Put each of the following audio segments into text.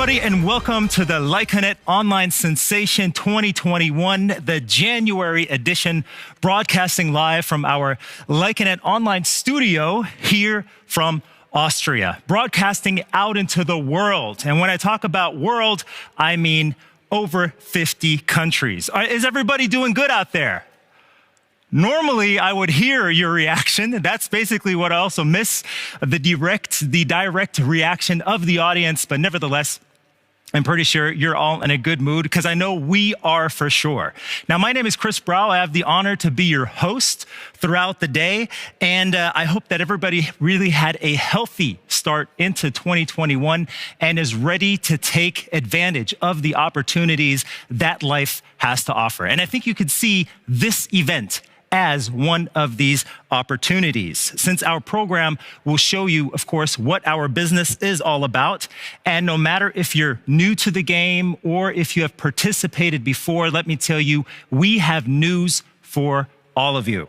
everybody, and welcome to the Lyconet Online Sensation 2021, the January edition, broadcasting live from our Lyconet Online studio here from Austria, broadcasting out into the world. And when I talk about world, I mean over 50 countries. Is everybody doing good out there? Normally, I would hear your reaction. That's basically what I also miss, the direct reaction of the audience. But nevertheless, I'm pretty sure you're all in a good mood because I know we are for sure. Now, my name is Chris Brau. I have the honor to be your host throughout the day. And I hope that everybody really had a healthy start into 2021 and is ready to take advantage of the opportunities that life has to offer. And I think you could see this event as one of these opportunities, since our program will show you, of course, what our business is all about. And no matter if you're new to the game or if you have participated before, let me tell you, we have news for all of you.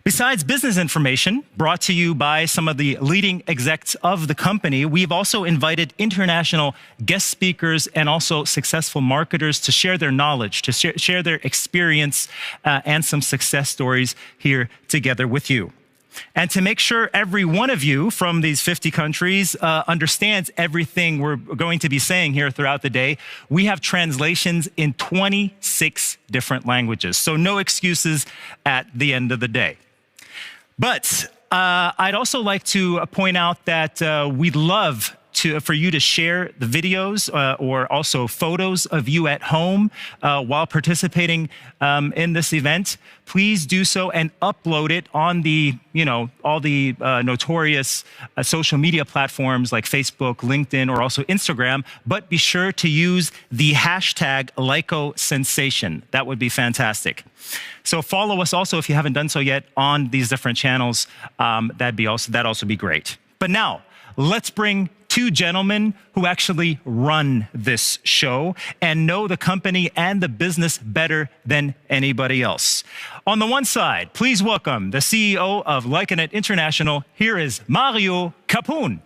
Besides business information brought to you by some of the leading execs of the company, we've also invited international guest speakers and also successful marketers to share their knowledge, to share their experience and some success stories here together with you. And to make sure every one of you from these 50 countries understands everything we're going to be saying here throughout the day, we have translations in 26 different languages. So no excuses at the end of the day. But I'd also like to point out that we'd love for you to share the videos or also photos of you at home while participating in this event. Please do so and upload it on the, all the notorious social media platforms like Facebook, LinkedIn, or also Instagram. But be sure to use the hashtag LycoSensation. That would be fantastic. So follow us also if you haven't done so yet on these different channels. That'd also be great. But now let's bring two gentlemen who actually run this show and know the company and the business better than anybody else. On the one side, please welcome the CEO of Lyconet International. Here is Mario Capun.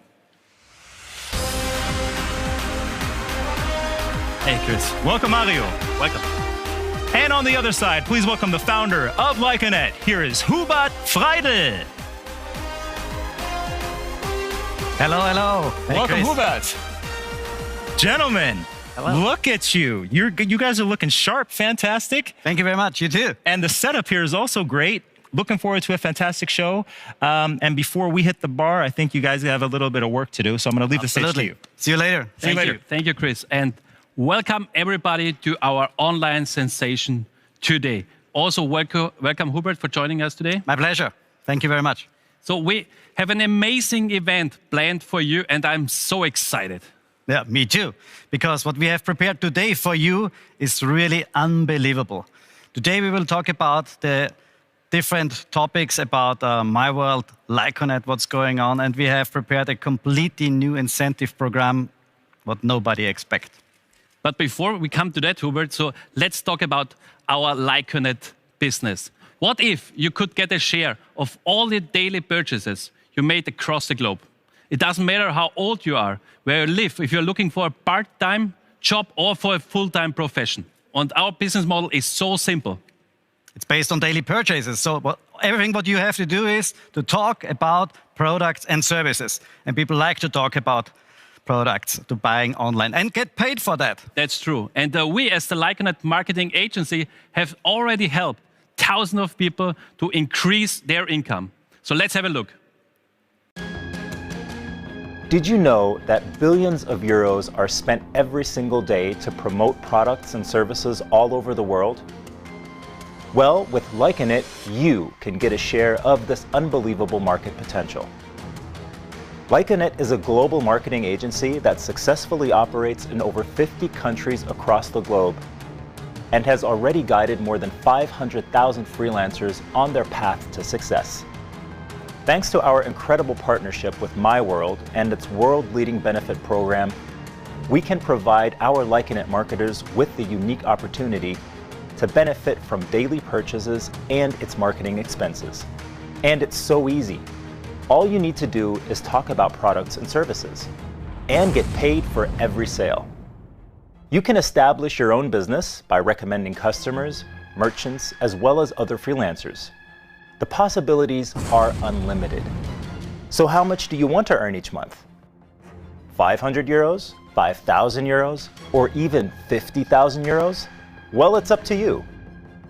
Hey, Chris. Welcome, Mario. Welcome. And on the other side, please welcome the founder of Lyconet. Here is Hubert Freidl. Hello, hello. Hey, welcome, Hubert. Gentlemen, hello. Look at you. You guys are looking sharp. Fantastic. Thank you very much. You too. And the setup here is also great. Looking forward to a fantastic show. And before we hit the bar, I think you guys have a little bit of work to do. So I'm going to leave the stage to you. See you later. Thank you, Chris. And welcome, everybody, to our online sensation today. Also, welcome, Hubert, for joining us today. My pleasure. Thank you very much. So we have an amazing event planned for you, and I'm so excited. Yeah, me too. Because what we have prepared today for you is really unbelievable. Today we will talk about the different topics about my world, Lyconet, what's going on, and we have prepared a completely new incentive program, what nobody expects. But before we come to that, Hubert, so let's talk about our Lyconet business. What if you could get a share of all the daily purchases you made across the globe? It doesn't matter how old you are, where you live, if you're looking for a part-time job or for a full-time profession. And our business model is so simple. It's based on daily purchases. So everything what you have to do is to talk about products and services. And people like to talk about products, to buying online and get paid for that. That's true. And we as the Lyconet marketing agency have already helped thousands of people to increase their income. So let's have a look. Did you know that billions of euros are spent every single day to promote products and services all over the world? Well, with Lyconet, you can get a share of this unbelievable market potential. Lyconet is a global marketing agency that successfully operates in over 50 countries across the globe and has already guided more than 500,000 freelancers on their path to success. Thanks to our incredible partnership with My World and its world-leading benefit program, we can provide our Lyconet marketers with the unique opportunity to benefit from daily purchases and its marketing expenses. And it's so easy. All you need to do is talk about products and services. and get paid for every sale. You can establish your own business by recommending customers, merchants, as well as other freelancers. The possibilities are unlimited. So how much do you want to earn each month? 500 euros, 5,000 euros, or even 50,000 euros? Well, it's up to you.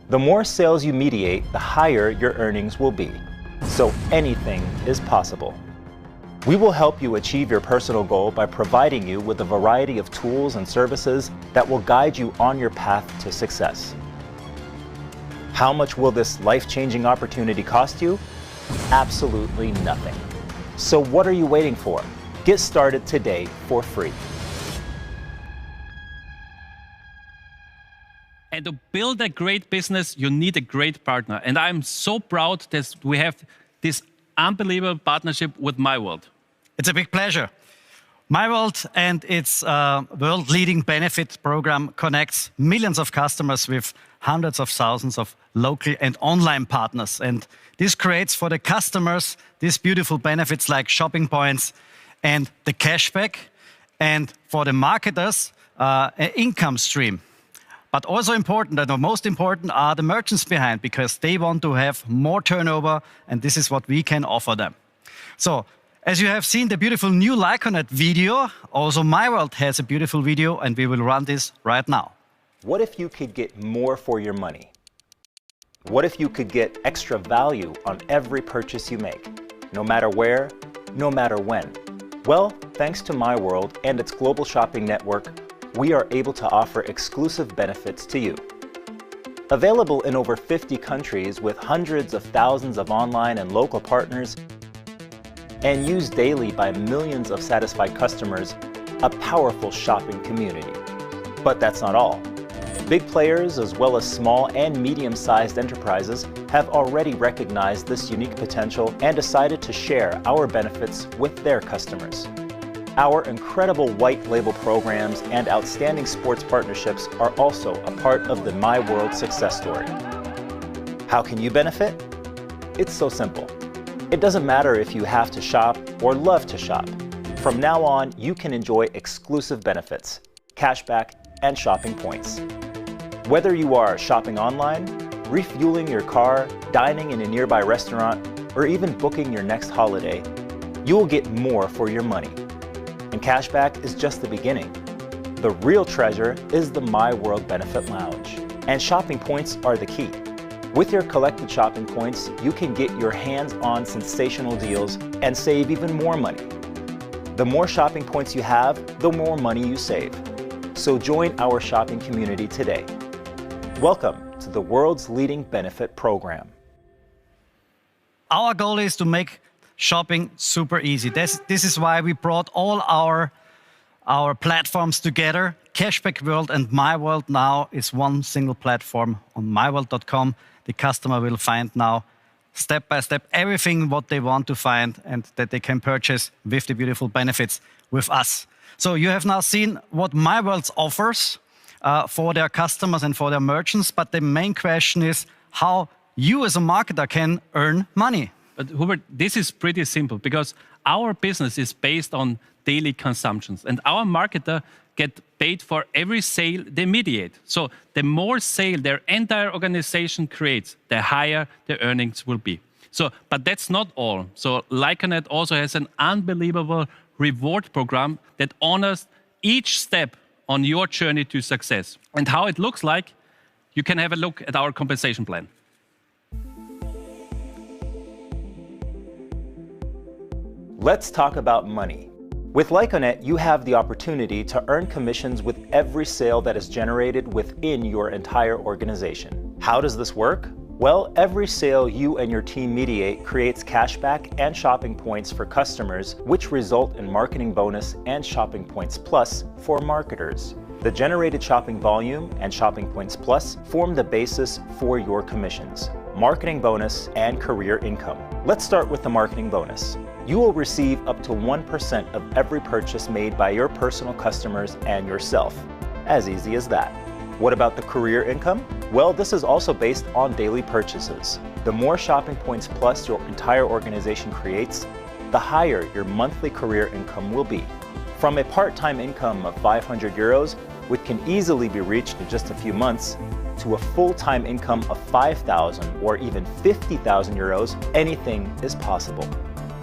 The more sales you mediate, the higher your earnings will be. So anything is possible. We will help you achieve your personal goal by providing you with a variety of tools and services that will guide you on your path to success. How much will this life-changing opportunity cost you? Absolutely nothing. So what are you waiting for? Get started today for free. And to build a great business, you need a great partner. And I'm so proud that we have this unbelievable partnership with MyWorld. It's a big pleasure. MyWorld and its world-leading benefit program connects millions of customers with hundreds of thousands of local and online partners. And this creates for the customers these beautiful benefits like shopping points and the cashback, and for the marketers, an income stream. But also important, and the most important, are the merchants behind, because they want to have more turnover, and this is what we can offer them. So, as you have seen the beautiful new Lyconet video, also MyWorld has a beautiful video, and we will run this right now. What if you could get more for your money? What if you could get extra value on every purchase you make, no matter where, no matter when? Well, thanks to MyWorld and its global shopping network, we are able to offer exclusive benefits to you. Available in over 50 countries with hundreds of thousands of online and local partners, and used daily by millions of satisfied customers, a powerful shopping community. But that's not all. Big players, as well as small and medium-sized enterprises, have already recognized this unique potential and decided to share our benefits with their customers. Our incredible white label programs and outstanding sports partnerships are also a part of the MyWorld success story. How can you benefit? It's so simple. It doesn't matter if you have to shop or love to shop. From now on, you can enjoy exclusive benefits, cashback, and shopping points. Whether you are shopping online, refueling your car, dining in a nearby restaurant, or even booking your next holiday, you will get more for your money. And cashback is just the beginning. The real treasure is the MyWorld Benefit Lounge, and shopping points are the key. With your collected shopping points, you can get your hands on sensational deals and save even more money. The more shopping points you have, the more money you save. So join our shopping community today. Welcome to the world's leading benefit program. Our goal is to make shopping super easy. This is why we brought all our platforms together. Cashback World and MyWorld now is one single platform on myworld.com. The customer will find now step by step everything what they want to find and that they can purchase with the beautiful benefits with us. So you have now seen what MyWorld offers for their customers and for their merchants, but the main question is how you as a marketer can earn money. But Hubert, this is pretty simple because our business is based on daily consumptions and our marketer get paid for every sale they mediate. So the more sale their entire organization creates, the higher the earnings will be. So, but that's not all. So Lyconet also has an unbelievable reward program that honors each step on your journey to success. And how it looks like, you can have a look at our compensation plan. Let's talk about money. With Lyconet, you have the opportunity to earn commissions with every sale that is generated within your entire organization. How does this work? Well, every sale you and your team mediate creates cashback and shopping points for customers, which result in marketing bonus and shopping points plus for marketers. The generated shopping volume and shopping points plus form the basis for your commissions, marketing bonus, and career income. Let's start with the marketing bonus. You will receive up to 1% of every purchase made by your personal customers and yourself. As easy as that. What about the career income? Well, this is also based on daily purchases. The more shopping points plus your entire organization creates, the higher your monthly career income will be. From a part-time income of 500 euros, which can easily be reached in just a few months, to a full-time income of 5,000 or even 50,000 euros, anything is possible.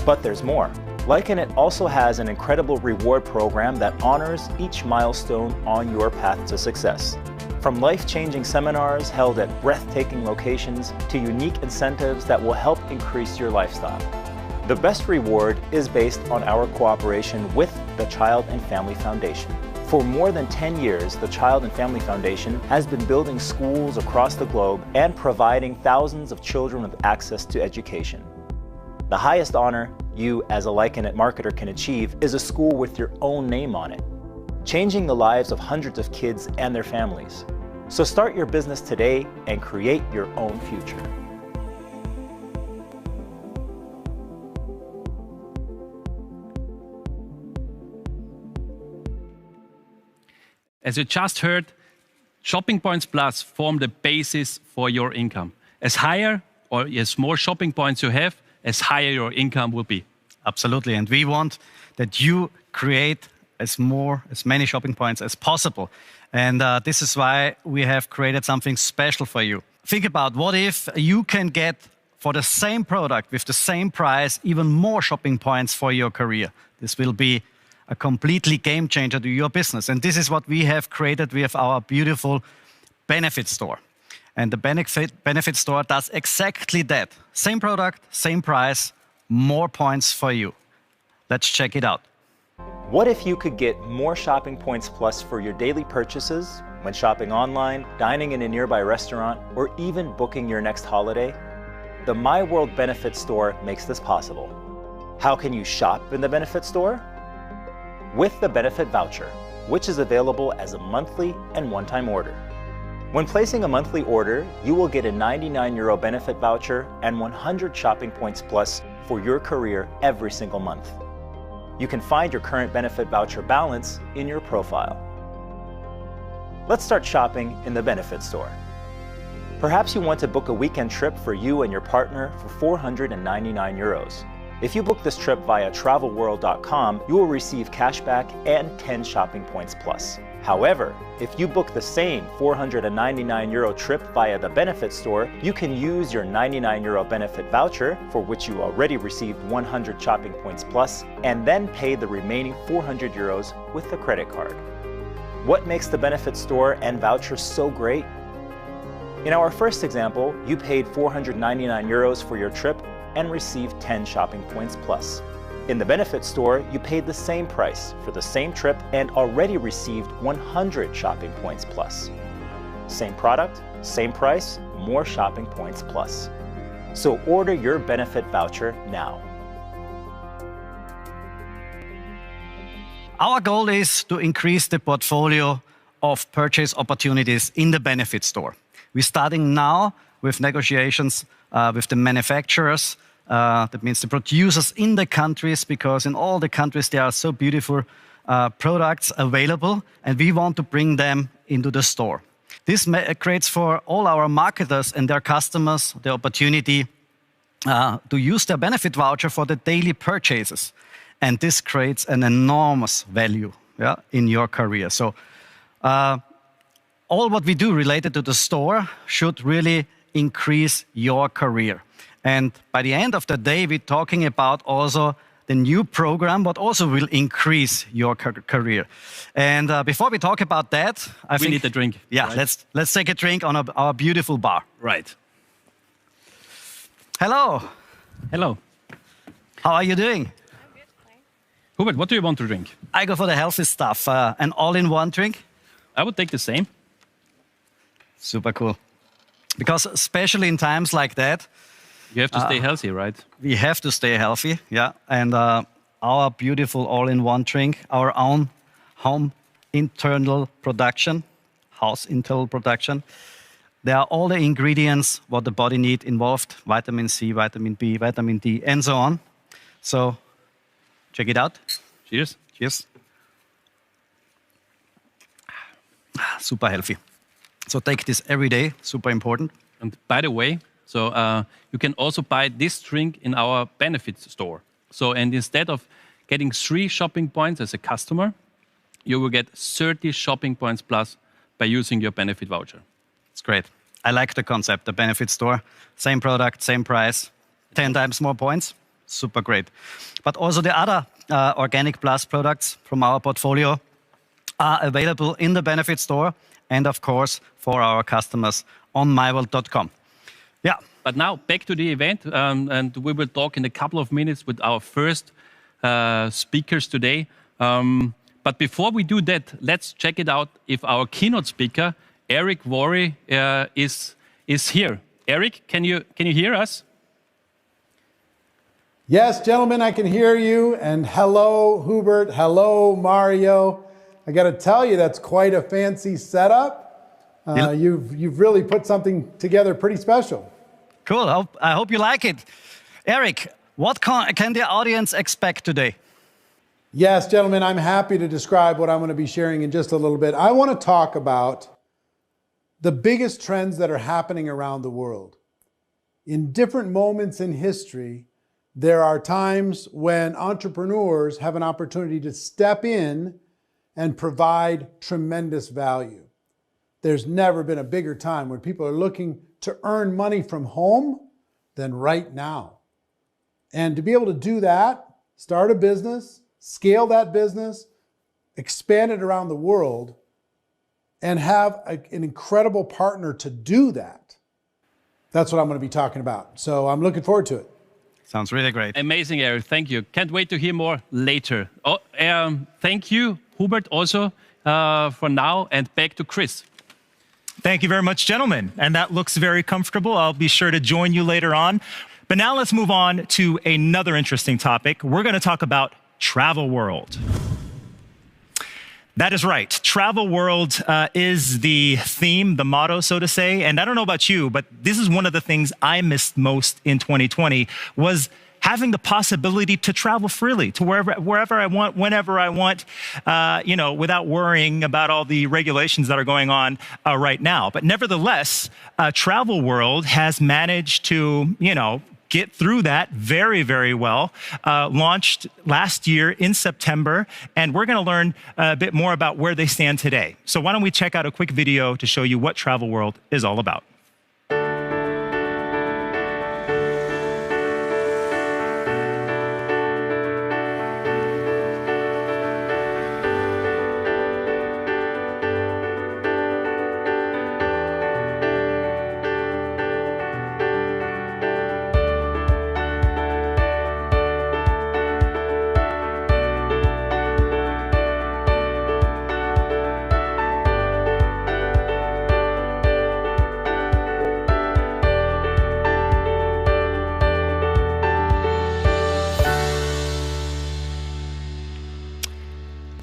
But there's more. Lyconet also has an incredible reward program that honors each milestone on your path to success. From life-changing seminars held at breathtaking locations to unique incentives that will help increase your lifestyle. The best reward is based on our cooperation with the Child and Family Foundation. For more than 10 years, the Child and Family Foundation has been building schools across the globe and providing thousands of children with access to education. The highest honor you as a Lyconet marketer can achieve is a school with your own name on it, changing the lives of hundreds of kids and their families. So start your business today and create your own future. As you just heard, Shopping Points Plus form the basis for your income. As higher or as more shopping points you have, as higher your income will be. Absolutely, and we want that you create as many shopping points as possible. And this is why we have created something special for you. Think about what if you can get for the same product with the same price even more shopping points for your career. This will be a completely game changer to your business. And this is what we have created with our beautiful benefit store. And the benefit store does exactly that. Same product, same price, more points for you. Let's check it out. What if you could get more shopping points plus for your daily purchases when shopping online, dining in a nearby restaurant, or even booking your next holiday? The My World Benefit Store makes this possible. How can you shop in the benefit store? With the benefit voucher, which is available as a monthly and one-time order. When placing a monthly order, you will get a 99 euro benefit voucher and 100 shopping points plus for your career every single month. You can find your current benefit voucher balance in your profile. Let's start shopping in the benefit store. Perhaps you want to book a weekend trip for you and your partner for 499 euros. If you book this trip via travelworld.com, you will receive cashback and 10 shopping points plus. However, if you book the same 499 euro trip via the benefit store, you can use your 99 euro benefit voucher, for which you already received 100 shopping points plus, and then pay the remaining 400 euros with the credit card. What makes the benefit store and voucher so great? In our first example, you paid 499 euros for your trip and received 10 shopping points plus. In the benefit store, you paid the same price for the same trip and already received 100 shopping points plus. Same product, same price, more shopping points plus. So order your benefit voucher now. Our goal is to increase the portfolio of purchase opportunities in the benefit store. We're starting now with negotiations with the manufacturers, that means the producers in the countries, because in all the countries there are so beautiful products available, and we want to bring them into the store. This creates for all our marketers and their customers the opportunity to use their benefit voucher for the daily purchases. And this creates an enormous value in your career. So all what we do related to the store should really increase your career. And by the end of the day, we're talking about also the new program, but also will increase your career. And before we talk about that, I think we need a drink. Yeah, right? let's take a drink on our beautiful bar. Right. Hello. Hello. How are you doing? I'm good, thanks. Hubert, what do you want to drink? I go for the healthy stuff. An all-in-one drink. I would take the same. Super cool. Because especially in times like that, You have to stay healthy, right? we have to stay healthy, yeah. And our beautiful all-in-one drink, our own house internal production, there are all the ingredients what the body needs involved, vitamin C, vitamin B, vitamin D, and so on. So check it out. Cheers. Cheers. Super healthy. So take this every day, super important. And by the way, so you can also buy this drink in our benefits store. So, and instead of getting 3 shopping points as a customer, you will get 30 shopping points plus by using your benefit voucher. It's great. I like the concept, the benefit store. Same product, same price, 10 times more points. Super great. But also the other Organic Plus products from our portfolio are available in the benefit store and, of course, for our customers on myworld.com. Yeah. But now back to the event, and we will talk in a couple of minutes with our first speakers today. But before we do that, let's check it out if our keynote speaker, Eric Worre, is here. Eric, can you hear us? Yes, gentlemen, I can hear you. And hello, Hubert. Hello, Mario. I got to tell you, that's quite a fancy setup. You've really put something together pretty special. Cool. I hope you like it. Eric, what can the audience expect today? Yes, gentlemen, I'm happy to describe what I'm going to be sharing in just a little bit. I want to talk about the biggest trends that are happening around the world. In different moments in history, there are times when entrepreneurs have an opportunity to step in and provide tremendous value. There's never been a bigger time when people are looking to earn money from home than right now. And to be able to do that, start a business, scale that business, expand it around the world, and have an incredible partner to do that, that's what I'm going to be talking about. So I'm looking forward to it. Sounds really great. Amazing, Eric. Thank you. Can't wait to hear more later. Thank you, Hubert, also for now. And back to Chris. Thank you very much, gentlemen. And that looks very comfortable. I'll be sure to join you later on. But now let's move on to another interesting topic. We're going to talk about Travel World. That is right. Travel World is the theme, the motto, so to say. And I don't know about you, but this is one of the things I missed most in 2020 was having the possibility to travel freely to wherever I want, whenever I want, without worrying about all the regulations that are going on right now. But nevertheless, Travel World has managed to, get through that very, very well. Launched last year in September, and we're going to learn a bit more about where they stand today. So why don't we check out a quick video to show you what Travel World is all about.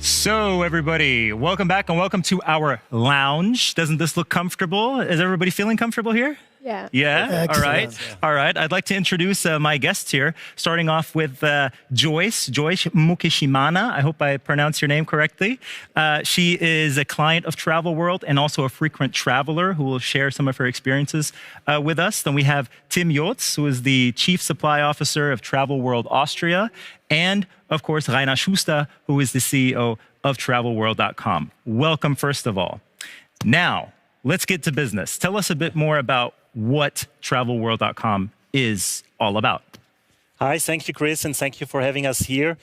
So everybody, welcome back and welcome to our lounge. Doesn't this look comfortable? Is everybody feeling comfortable here? Yeah. Yeah? Excellent. All right. All right. I'd like to introduce my guests here, starting off with Joyce Mukishimana. I hope I pronounced your name correctly. She is a client of Travel World and also a frequent traveler who will share some of her experiences with us. Then we have Tim Jotz, who is the Chief Supply Officer of Travel World Austria. And, of course, Rainer Schuster, who is the CEO of TravelWorld.com. Welcome, first of all. Now, let's get to business. Tell us a bit more about what TravelWorld.com is all about. Hi, thank you, Chris, and thank you for having us here.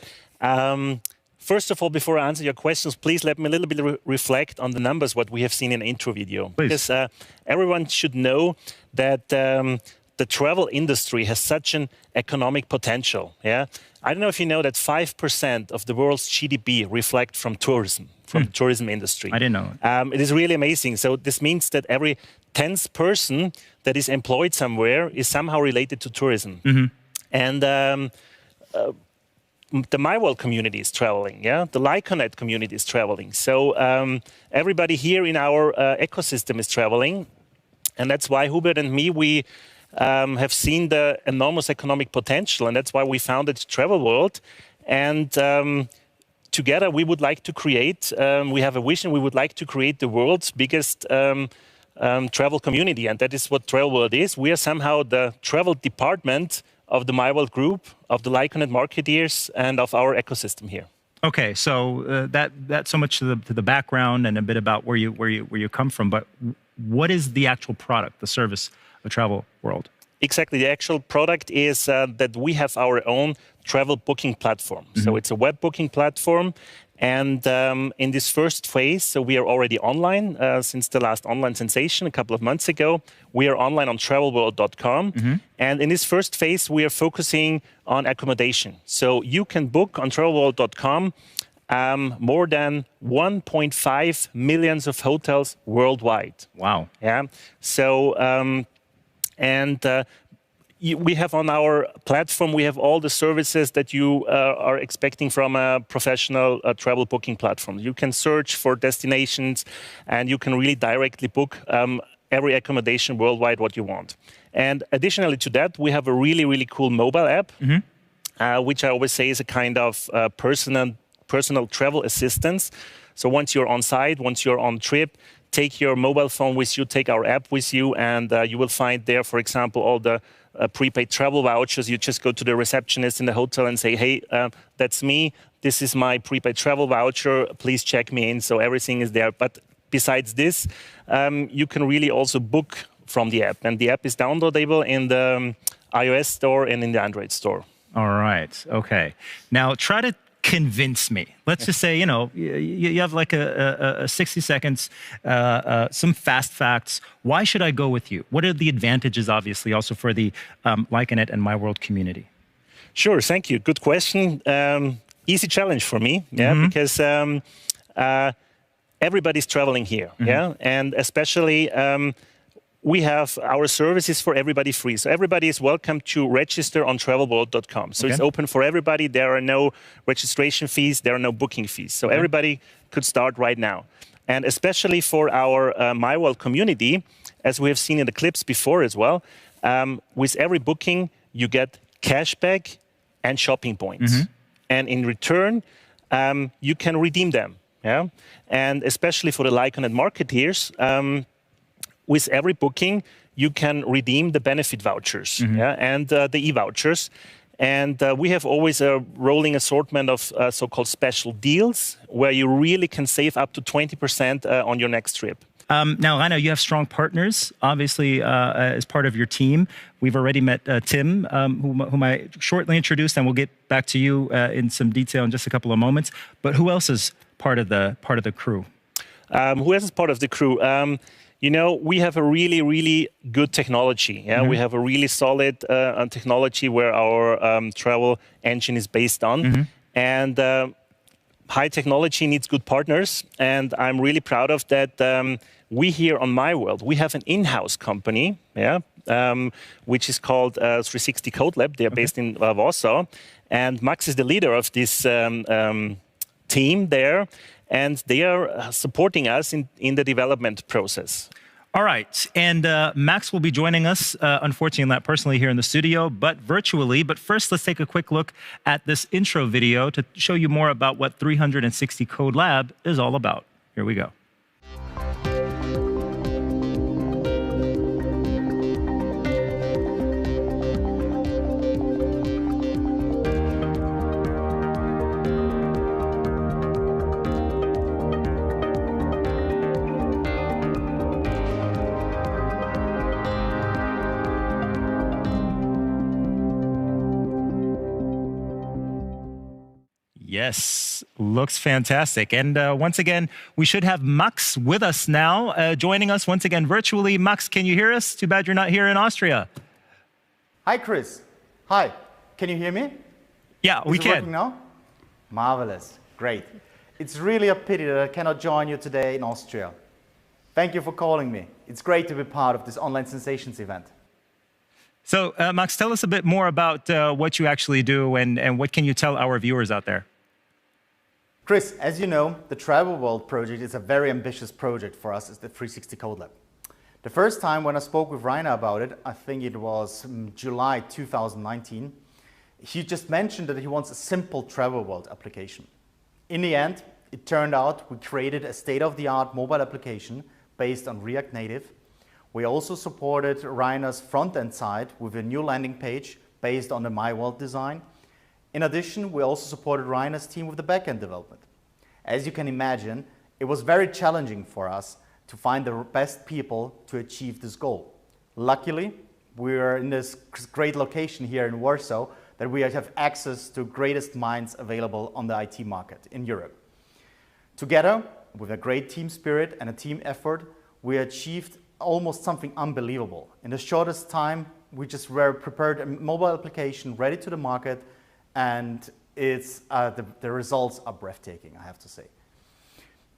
First of all, before I answer your questions, please let me a little bit reflect on the numbers, what we have seen in the intro video. Please. Because everyone should know that the travel industry has such an economic potential. Yeah, I don't know if you know that 5% of the world's GDP reflect from tourism, from the tourism industry. I didn't know. It is really amazing. So this means that every 10th person that is employed somewhere is somehow related to tourism. Mm-hmm. And the MyWorld community is traveling, yeah? The Lyconet community is traveling. So everybody here in our ecosystem is traveling. And that's why Hubert and me, we have seen the enormous economic potential. And that's why we founded Travel World. And together we would like to create, we have a vision, we would like to create the world's biggest travel community. And that is what Travel World is. We are somehow the travel department of the MyWorld Group, of the Lyconet marketeers, and of our ecosystem here. Okay, so that's so much to the background and a bit about where you come from. But what is the actual product, the service of Travel World? Exactly. The actual product is that we have our own travel booking platform. Mm-hmm. So it's a web booking platform. And in this first phase, so we are already online since the last online sensation a couple of months ago. We are online on travelworld.com. Mm-hmm. And in this first phase, we are focusing on accommodation. So you can book on travelworld.com more than 1.5 million of hotels worldwide. Wow. Yeah. So, we have on our platform, we have all the services that you are expecting from a professional travel booking platform. You can search for destinations and you can really directly book every accommodation worldwide what you want. And additionally to that, we have a really, really cool mobile app, mm-hmm. Which I always say is a kind of personal travel assistance. So once you're on site, once you're on trip, take your mobile phone with you, take our app with you, and you will find there, for example, all the prepaid travel vouchers. You just go to the receptionist in the hotel and say, hey, that's me. This is my prepaid travel voucher. Please check me in. So everything is there. But besides this, you can really also book from the app. And the app is downloadable in the iOS store and in the Android store. All right. Okay. Now try to convince me. Let's just say, you have like a 60 seconds, some fast facts. Why should I go with you? What are the advantages, obviously, also for the Lyconet and MyWorld community? Sure, thank you. Good question. Easy challenge for me, yeah, mm-hmm. because everybody's traveling here, mm-hmm. yeah, and especially we have our services for everybody free. So everybody is welcome to register on travelworld.com. So it's open for everybody. There are no registration fees. There are no booking fees. So everybody could start right now. And especially for our MyWorld community, as we have seen in the clips before as well, with every booking, you get cashback and shopping points. Mm-hmm. And in return, you can redeem them. Yeah? And especially for the Lyconet marketeers, with every booking, you can redeem the benefit vouchers, mm-hmm. yeah, and the e-vouchers. And we have always a rolling assortment of so-called special deals where you really can save up to 20% on your next trip. Now, Rainer, you have strong partners, obviously, as part of your team. We've already met Tim, whom I shortly introduced, and we'll get back to you in some detail in just a couple of moments. But who else is part of the crew? Who else is part of the crew? We have a really, really good technology. Yeah, mm-hmm. We have a really solid technology where our travel engine is based on. Mm-hmm. And high technology needs good partners. And I'm really proud of that. We here on MyWorld, we have an in-house company, yeah, which is called 360 Code Lab. They're based in Warsaw. And Max is the leader of this team there. And they are supporting us in the development process. All right. And Max will be joining us, unfortunately not personally here in the studio, but virtually. But first, let's take a quick look at this intro video to show you more about what 360 Code Lab is all about. Here we go. Yes, looks fantastic. And once again, we should have Max with us now, joining us once again virtually. Max, can you hear us? Too bad you're not here in Austria. Hi, Chris. Hi. Can you hear me? Yeah, we can. Is it working now? Marvelous. Great. It's really a pity that I cannot join you today in Austria. Thank you for calling me. It's great to be part of this Online Sensations event. So, Max, tell us a bit more about what you actually do and what can you tell our viewers out there? Chris, as you know, the Travel World project is a very ambitious project for us as the 360 Code Lab. The first time when I spoke with Rainer about it, I think it was July 2019, he just mentioned that he wants a simple Travel World application. In the end, it turned out we created a state-of-the-art mobile application based on React Native. We also supported Rainer's front-end side with a new landing page based on the My World design. In addition, we also supported Rainer's team with the backend development. As you can imagine, it was very challenging for us to find the best people to achieve this goal. Luckily, we are in this great location here in Warsaw that we have access to greatest minds available on the IT market in Europe. Together, with a great team spirit and a team effort, we achieved almost something unbelievable. In the shortest time, we just were prepared a mobile application ready to the market, and the results are breathtaking, I have to say.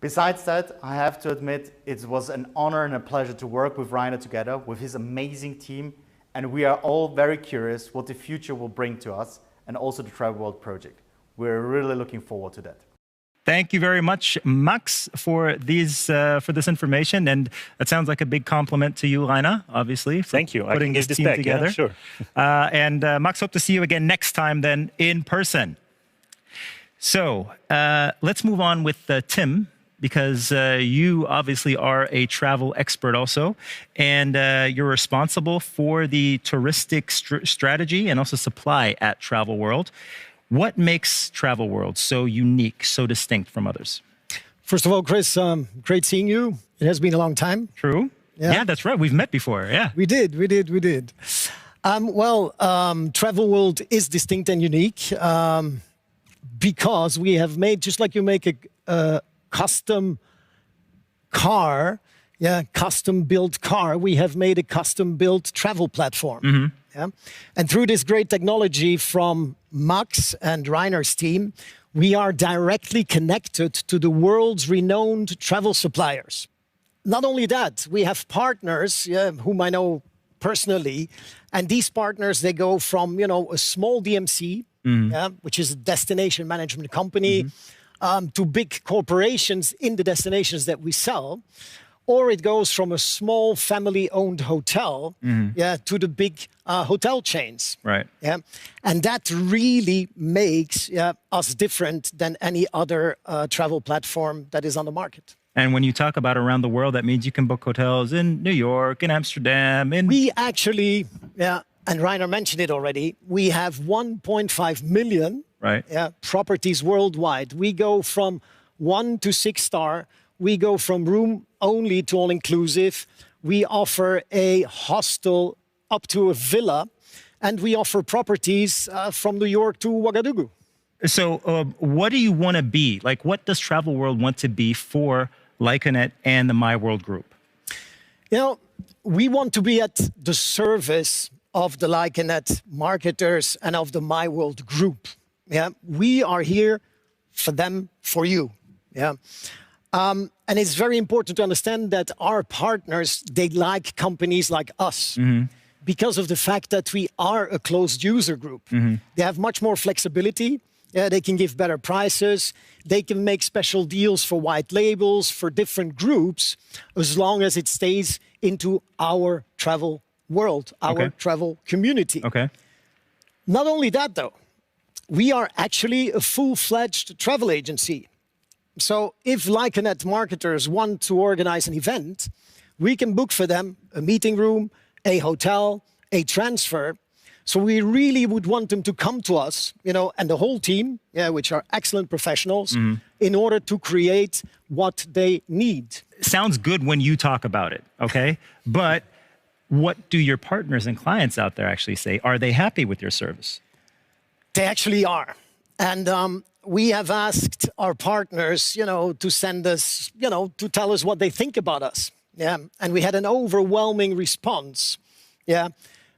Besides that, I have to admit, it was an honor and a pleasure to work with Rainer together, with his amazing team, and we are all very curious what the future will bring to us, and also the Travel World project. We're really looking forward to that. Thank you very much, Max, for this information, and it sounds like a big compliment to you, Rainer, obviously. Thank you. Putting this team back, together. Yeah, sure. And Max, hope to see you again next time, then in person. So let's move on with Tim, because you obviously are a travel expert also, and you're responsible for the touristic strategy and also supply at Travel World. What makes Travel World so unique, so distinct from others? First of all, Chris, great seeing you. It has been a long time. True. Yeah, that's right. We've met before. Yeah. We did. Travel World is distinct and unique because we have made, just like you make a custom car, custom-built car, we have made a custom-built travel platform. Mm-hmm. Yeah? And through this great technology from Max and Rainer's team, we are directly connected to the world's renowned travel suppliers. Not only that, we have partners whom I know personally, and these partners, they go from a small DMC, which is a destination management company, to big corporations in the destinations that we sell. Or it goes from a small family-owned hotel to the big hotel chains. Right. Yeah, and that really makes us different than any other travel platform that is on the market. And when you talk about around the world, that means you can book hotels in New York, in Amsterdam, in... We actually, and Rainer mentioned it already, we have 1.5 million properties worldwide. We go from 1 to 6 star. We go from room only to all-inclusive. We offer a hostel up to a villa, and we offer properties from New York to Ouagadougou. So what do you want to be? Like, what does Travel World want to be for Lyconet and the My World Group? We want to be at the service of the Lyconet marketers and of the My World Group. Yeah, we are here for them, for you. Yeah. And it's very important to understand that our partners, they like companies like us because of the fact that we are a closed user group. They have much more flexibility. They can give better prices. They can make special deals for white labels, for different groups, as long as it stays into our travel world, our travel community. Okay. Not only that, though, we are actually a full-fledged travel agency. So if Lyconet marketers want to organize an event, we can book for them a meeting room, a hotel, a transfer. So we really would want them to come to us, and the whole team, which are excellent professionals, in order to create what they need. Sounds good when you talk about it, okay? But what do your partners and clients out there actually say? Are they happy with your service? They actually are. And we have asked our partners, to send us, to tell us what they think about us. Yeah. And we had an overwhelming response,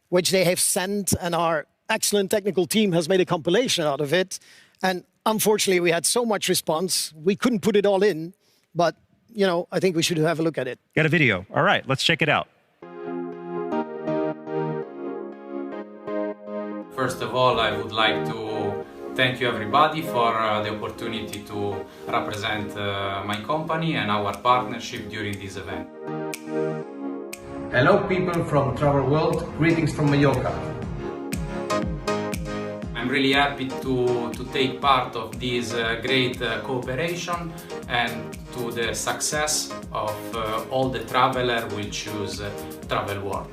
which they have sent, and our excellent technical team has made a compilation out of it. And unfortunately, we had so much response, we couldn't put it all in, but, I think we should have a look at it. Got a video. All right, let's check it out. First of all, I would like to thank you everybody for the opportunity to represent my company and our partnership during this event. Hello people from Travel World, greetings from Mallorca. I'm really happy to take part of this great cooperation and to the success of all the travelers who will choose Travel World.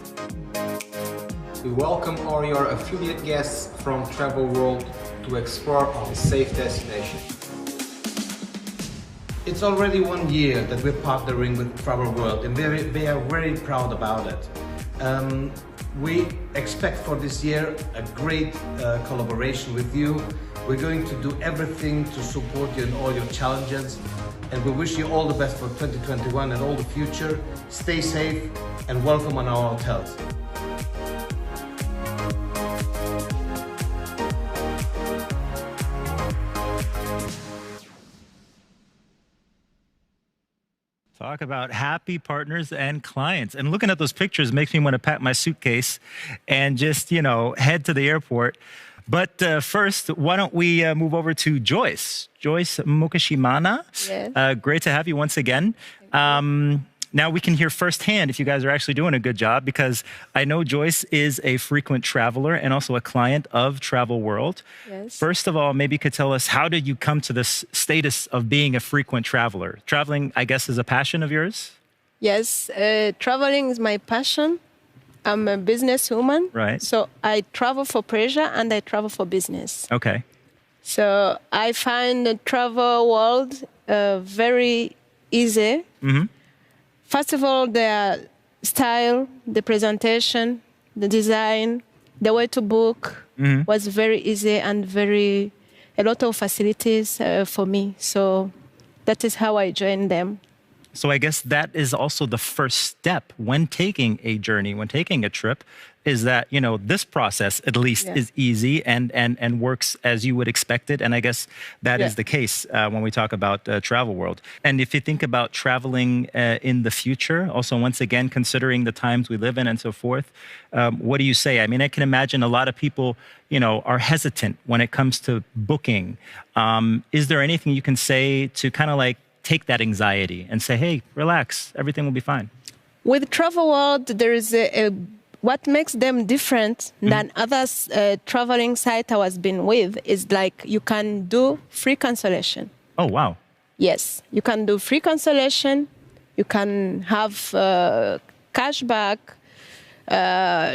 We welcome all your affiliate guests from Travel World to explore our safe destination. It's already 1 year that we're partnering with Travel World, and we are very proud about it. We expect for this year a great collaboration with you. We're going to do everything to support you in all your challenges, and we wish you all the best for 2021 and all the future. Stay safe and welcome on our hotels. Talk about happy partners and clients. And looking at those pictures makes me want to pack my suitcase and just, head to the airport. But first, why don't we move over to Joyce? Joyce Mukashimana. Yes. Great to have you once again. Now we can hear firsthand if you guys are actually doing a good job, because I know Joyce is a frequent traveler and also a client of Travel World. Yes. First of all, maybe you could tell us, how did you come to this status of being a frequent traveler? Traveling, I guess, is a passion of yours? Yes, traveling is my passion. I'm a businesswoman. Right. So I travel for pleasure and I travel for business. Okay. So I find the Travel World very easy. Mm-hmm. First of all, the style, the presentation, the design, the way to book was very easy and a lot of facilities for me. So that is how I joined them. So I guess that is also the first step when taking a journey, when taking a trip, is that, this process at least is easy and works as you would expect it. And I guess that is the case when we talk about Travel World. And if you think about traveling in the future, also once again, considering the times we live in and so forth, what do you say? I mean, I can imagine a lot of people, are hesitant when it comes to booking. Is there anything you can say to kind of like take that anxiety and say, hey, relax, everything will be fine? With Travel World, there is what makes them different than other traveling sites I was been with is like you can do free cancellation. Oh, wow. Yes, you can do free cancellation. You can have cashback,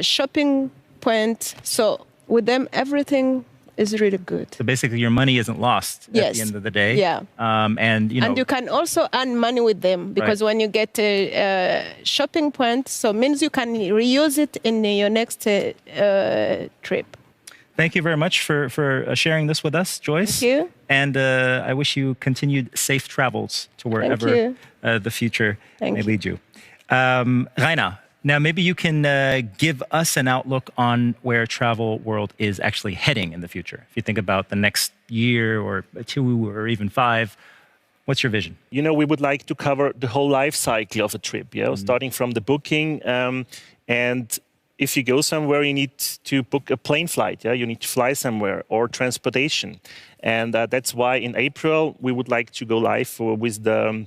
shopping point. So with them, everything is really good. So basically your money isn't lost at the end of the day. Yeah. And you can also earn money with them because when you get a shopping point, so means you can reuse it in your next trip. Thank you very much for sharing this with us, Joyce. Thank you. And I wish you continued safe travels to wherever the future may lead you. Rainer, now maybe you can give us an outlook on where Travel World is actually heading in the future. If you think about the next year or 2 or even 5, what's your vision? We would like to cover the whole life cycle of a trip, starting from the booking. And if you go somewhere, you need to book a plane flight. You need to fly somewhere, or transportation. And that's why in April, we would like to go live with the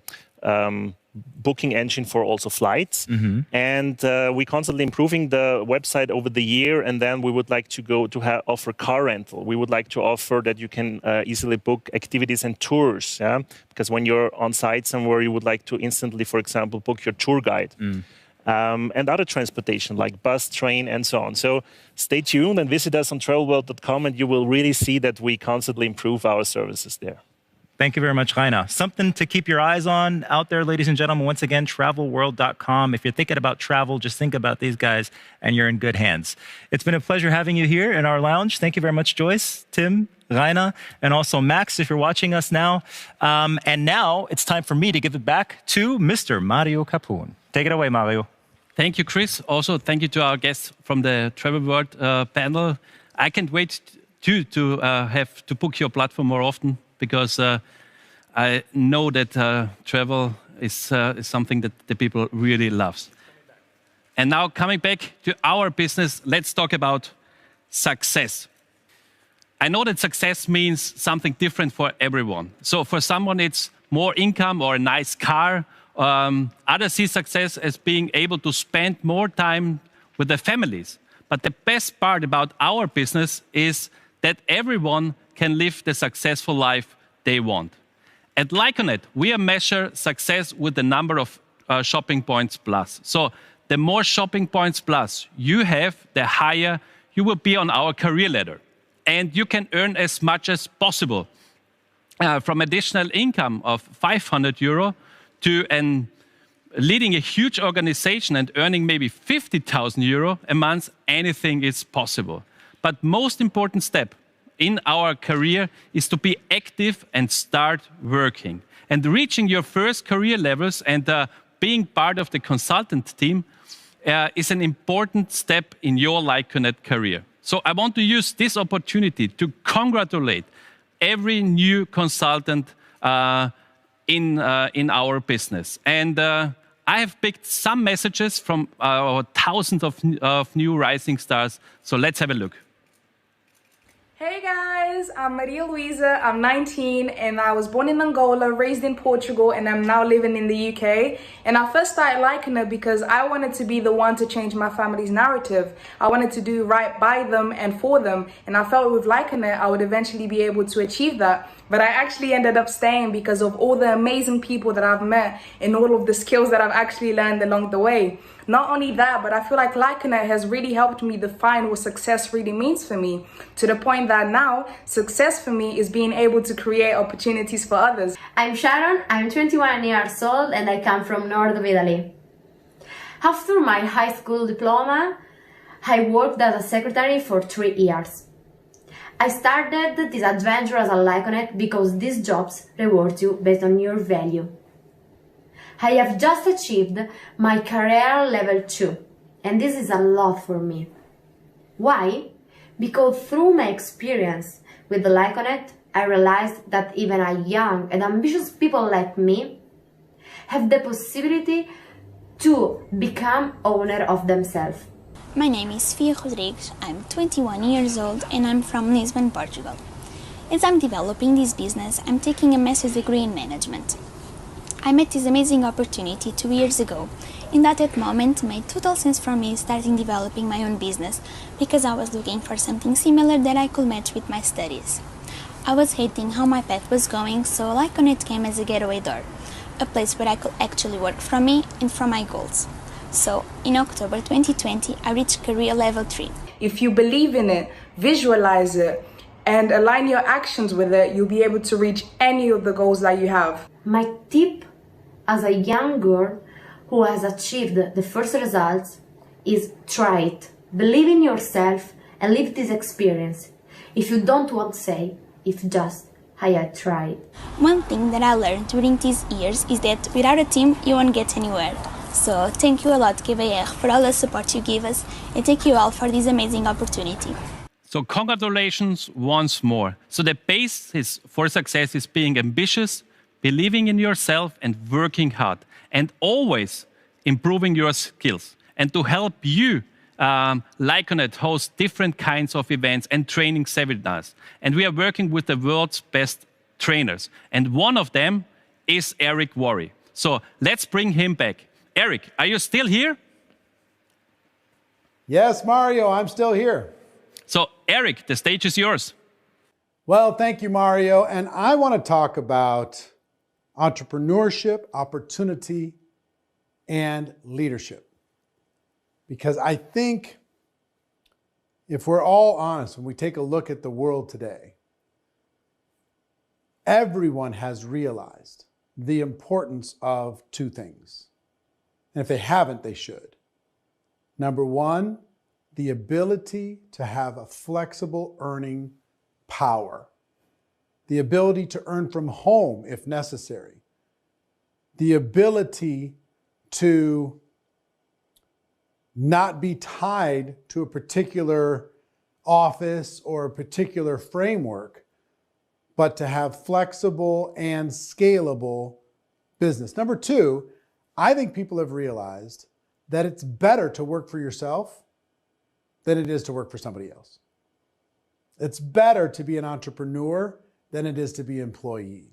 booking engine for also flights. And we're constantly improving the website over the year. And then we would like to go to offer car rental. We would like to offer that you can easily book activities and tours. Because when you're on site somewhere, you would like to instantly, for example, book your tour guide. And other transportation like bus, train, and so on. So stay tuned and visit us on travelworld.com, and you will really see that we constantly improve our services there. Thank you very much, Rainer. Something to keep your eyes on out there, ladies and gentlemen. Once again, travelworld.com. If you're thinking about travel, just think about these guys and you're in good hands. It's been a pleasure having you here in our lounge. Thank you very much, Joyce, Tim, Rainer, and also Max, if you're watching us now. And now it's time for me to give it back to Mr. Mario Capun. Take it away, Mario. Thank you, Chris. Also, thank you to our guests from the Travel World panel. I can't wait to have to book your platform more often, because I know that travel is something that the people really loves. And now coming back to our business, let's talk about success. I know that success means something different for everyone. So for someone, it's more income or a nice car. Others see success as being able to spend more time with their families. But the best part about our business is that everyone can live the successful life they want. At Lyconet, we measure success with the number of shopping points plus. So the more shopping points plus you have, the higher you will be on our career ladder. And you can earn as much as possible. From additional income of 500 euro to leading a huge organization and earning maybe 50,000 euro a month, anything is possible. But most important step in our career is to be active and start working. And reaching your first career levels and being part of the consultant team is an important step in your Lyconet career. So I want to use this opportunity to congratulate every new consultant in our business. And I have picked some messages from our thousands of new rising stars. So let's have a look. Hey guys, I'm Maria Luisa, I'm 19 and I was born in Angola, raised in Portugal, and I'm now living in the UK. And I first started liking it because I wanted to be the one to change my family's narrative. I wanted to do right by them and for them, and I felt with liking it I would eventually be able to achieve that. But I actually ended up staying because of all the amazing people that I've met and all of the skills that I've actually learned along the way. Not only that, but I feel like Lyconet has really helped me define what success really means for me, to the point that now success for me is being able to create opportunities for others. I'm Sharon, I'm 21 years old and I come from north of Italy. After my high school diploma, I worked as a secretary for 3 years. I started this adventure as a Lyconet because these jobs reward you based on your value. I have just achieved my career level 2, and this is a lot for me. Why? Because through my experience with the Lyconet, I realized that even a young and ambitious people like me have the possibility to become owner of themselves. My name is Fia Rodrigues, I'm 21 years old and I'm from Lisbon, Portugal. As I'm developing this business, I'm taking a master's degree in management. I met this amazing opportunity 2 years ago, and at that moment made total sense for me starting developing my own business because I was looking for something similar that I could match with my studies. I was hating how my path was going, so Lyconet came as a getaway door, a place where I could actually work from me and from my goals. So, in October 2020, I reached career level 3. If you believe in it, visualize it, and align your actions with it, you'll be able to reach any of the goals that you have. My tip as a young girl who has achieved the first results is try it. Believe in yourself and live this experience. If you don't want to say, if just, I had tried. One thing that I learned during these years is that without a team, you won't get anywhere. So thank you a lot, GBR, for all the support you give us, and thank you all for this amazing opportunity. So congratulations once more. So the basis for success is being ambitious, believing in yourself and working hard, and always improving your skills. And to help you, Lyconet hosts different kinds of events and training seminars. And we are working with the world's best trainers. And one of them is Eric Worre. So let's bring him back. Eric, are you still here? Yes, Mario, I'm still here. So, Eric, the stage is yours. Well, thank you, Mario. And I want to talk about entrepreneurship, opportunity, and leadership. Because I think if we're all honest, when we take a look at the world today, everyone has realized the importance of two things. And if they haven't, they should. Number one, the ability to have a flexible earning power. The ability to earn from home if necessary. The ability to not be tied to a particular office or a particular framework, but to have flexible and scalable business. Number two, I think people have realized that it's better to work for yourself than it is to work for somebody else. It's better to be an entrepreneur than it is to be an employee.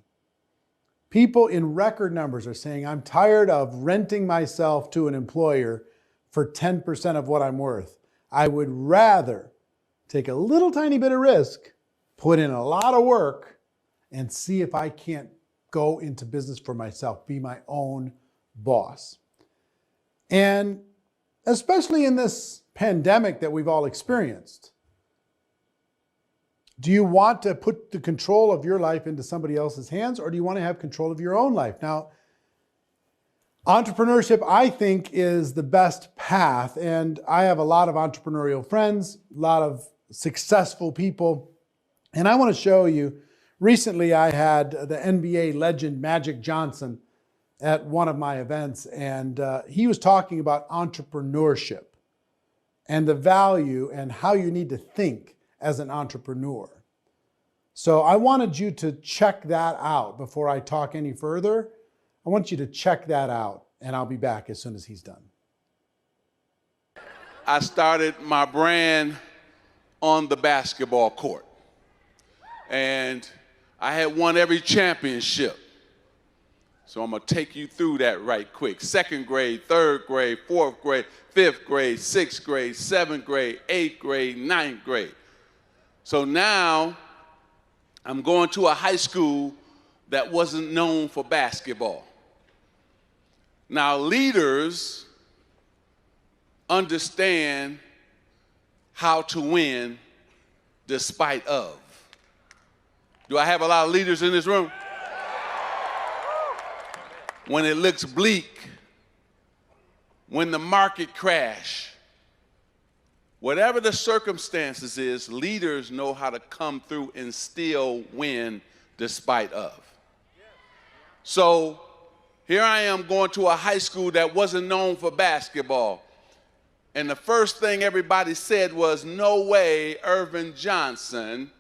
People in record numbers are saying, I'm tired of renting myself to an employer for 10% of what I'm worth. I would rather take a little tiny bit of risk, put in a lot of work, and see if I can't go into business for myself, be my own boss. And especially in this pandemic that we've all experienced. Do you want to put the control of your life into somebody else's hands, or do you want to have control of your own life? Now, entrepreneurship, I think, is the best path, and I have a lot of entrepreneurial friends, a lot of successful people, and I want to show you. Recently, I had the NBA legend Magic Johnson at one of my events, and he was talking about entrepreneurship and the value and how you need to think as an entrepreneur. So I wanted you to check that out before I talk any further. I want you to check that out, and I'll be back as soon as he's done. I started my brand on the basketball court, and I had won every championship. So I'm gonna take you through that right quick. 2nd grade, 3rd grade, 4th grade, 5th grade, 6th grade, 7th grade, 8th grade, 9th grade. So now I'm going to a high school that wasn't known for basketball. Now leaders understand how to win despite of. Do I have a lot of leaders in this room? When it looks bleak, when the market crash, whatever the circumstances is, leaders know how to come through and still win despite of. So here I am going to a high school that wasn't known for basketball. And the first thing everybody said was, no way Irvin Johnson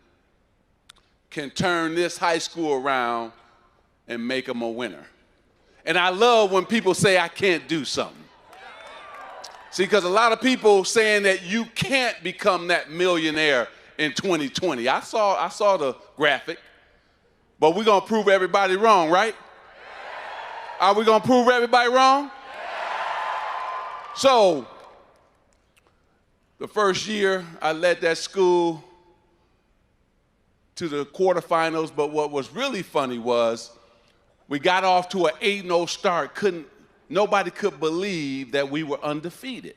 can turn this high school around and make them a winner. And I love when people say I can't do something. See, because a lot of people saying that you can't become that millionaire in 2020. I saw the graphic, but we're gonna prove everybody wrong, right? Are we gonna prove everybody wrong? So, the first year I led that school to the quarterfinals, but what was really funny was we got off to an 8-0 start. Nobody could believe that we were undefeated.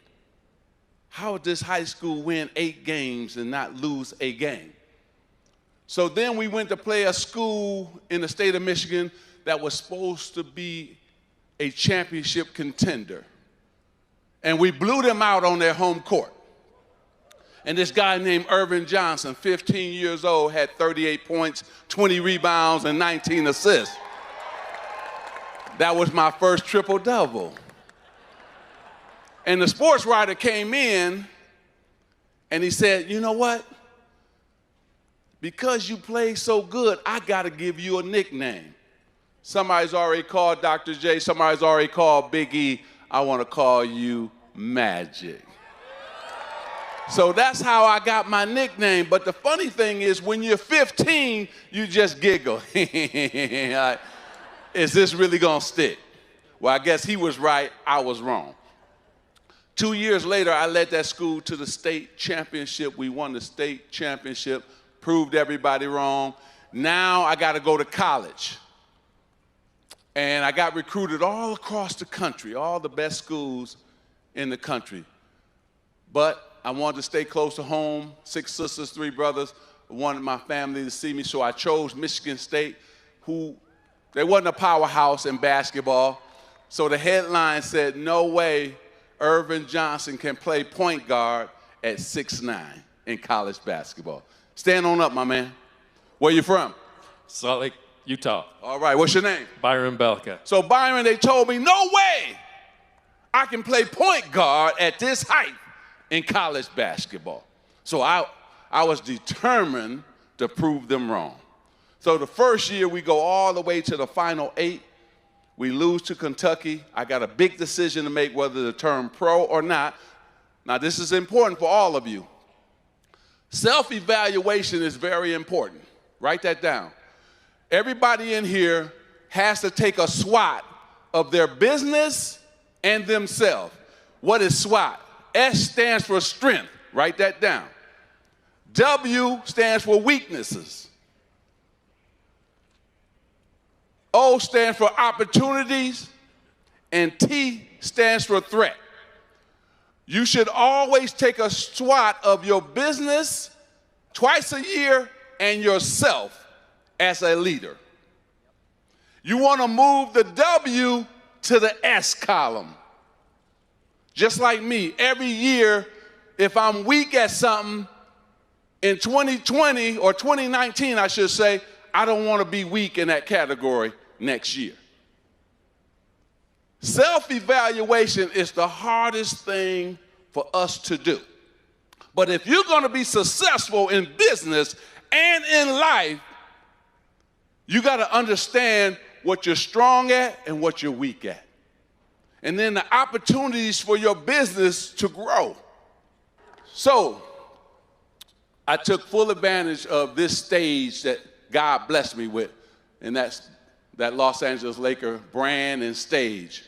How would this high school win 8 games and not lose a game? So then we went to play a school in the state of Michigan that was supposed to be a championship contender. And we blew them out on their home court. And this guy named Irvin Johnson, 15 years old, had 38 points, 20 rebounds, and 19 assists. That was my first triple-double. And the sports writer came in and he said, you know what? Because you play so good, I gotta give you a nickname. Somebody's already called Dr. J, somebody's already called Big E. I wanna call you Magic. So that's how I got my nickname. But the funny thing is, when you're 15, you just giggle. Is this really gonna stick? Well, I guess he was right, I was wrong. 2 years later, I led that school to the state championship. We won the state championship, proved everybody wrong. Now I gotta go to college. And I got recruited all across the country, all the best schools in the country. But I wanted to stay close to home, 6 sisters, 3 brothers. I wanted my family to see me, so I chose Michigan State, who they wasn't a powerhouse in basketball. So the headline said, no way Irvin Johnson can play point guard at 6'9" in college basketball. Stand on up, my man. Where you from? Salt Lake, Utah. All right, what's your name? Byron Belka. So Byron, they told me, no way I can play point guard at this height in college basketball. So I was determined to prove them wrong. So the first year we go all the way to the Final 8. We lose to Kentucky. I got a big decision to make whether to turn pro or not. Now this is important for all of you. Self-evaluation is very important. Write that down. Everybody in here has to take a SWOT of their business and themselves. What is SWOT? S stands for strength. Write that down. W stands for weaknesses. O stands for opportunities, and T stands for threat. You should always take a SWOT of your business twice a year and yourself as a leader. You want to move the W to the S column. Just like me, every year, if I'm weak at something, in 2020 or 2019, I should say, I don't want to be weak in that category next year. Self-evaluation is the hardest thing for us to do. But if you're going to be successful in business and in life, you got to understand what you're strong at and what you're weak at. And then the opportunities for your business to grow. So I took full advantage of this stage that God blessed me with, and that's that Los Angeles Lakers brand and stage.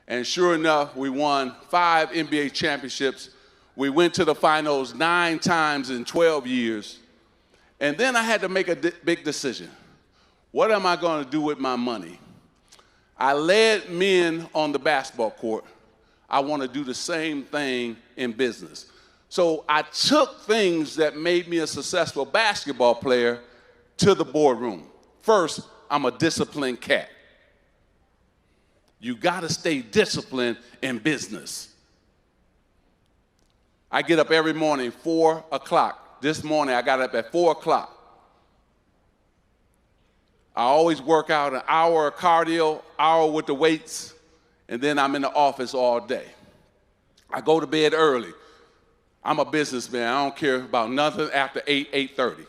And sure enough, we won 5 NBA championships. We went to the finals 9 times in 12 years. And then I had to make a big decision. What am I going to do with my money? I led men on the basketball court. I want to do the same thing in business. So I took things that made me a successful basketball player to the boardroom. First, I'm a disciplined cat. You got to stay disciplined in business. I get up every morning, 4 o'clock. This morning, I got up at 4 o'clock. I always work out an hour of cardio, hour with the weights, and then I'm in the office all day. I go to bed early. I'm a businessman. I don't care about nothing after 8:30.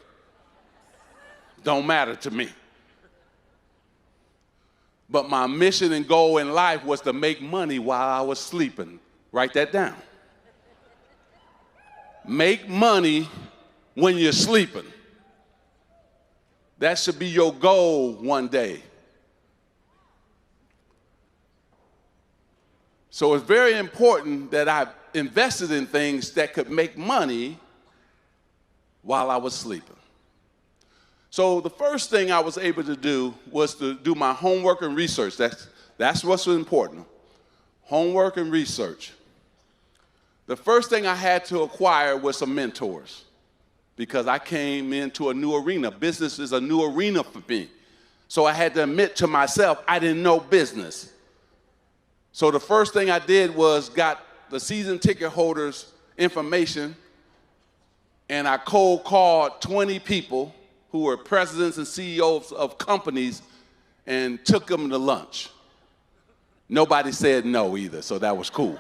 Don't matter to me. But my mission and goal in life was to make money while I was sleeping. Write that down. Make money when you're sleeping. That should be your goal one day. So it's very important that I invested in things that could make money while I was sleeping. So the first thing I was able to do was to do my homework and research. That's what's important. Homework and research. The first thing I had to acquire was some mentors because I came into a new arena. Business is a new arena for me. So I had to admit to myself I didn't know business. So the first thing I did was got the season ticket holders' information, and I cold called 20 people who were presidents and CEOs of companies and took them to lunch. Nobody said no either, so that was cool.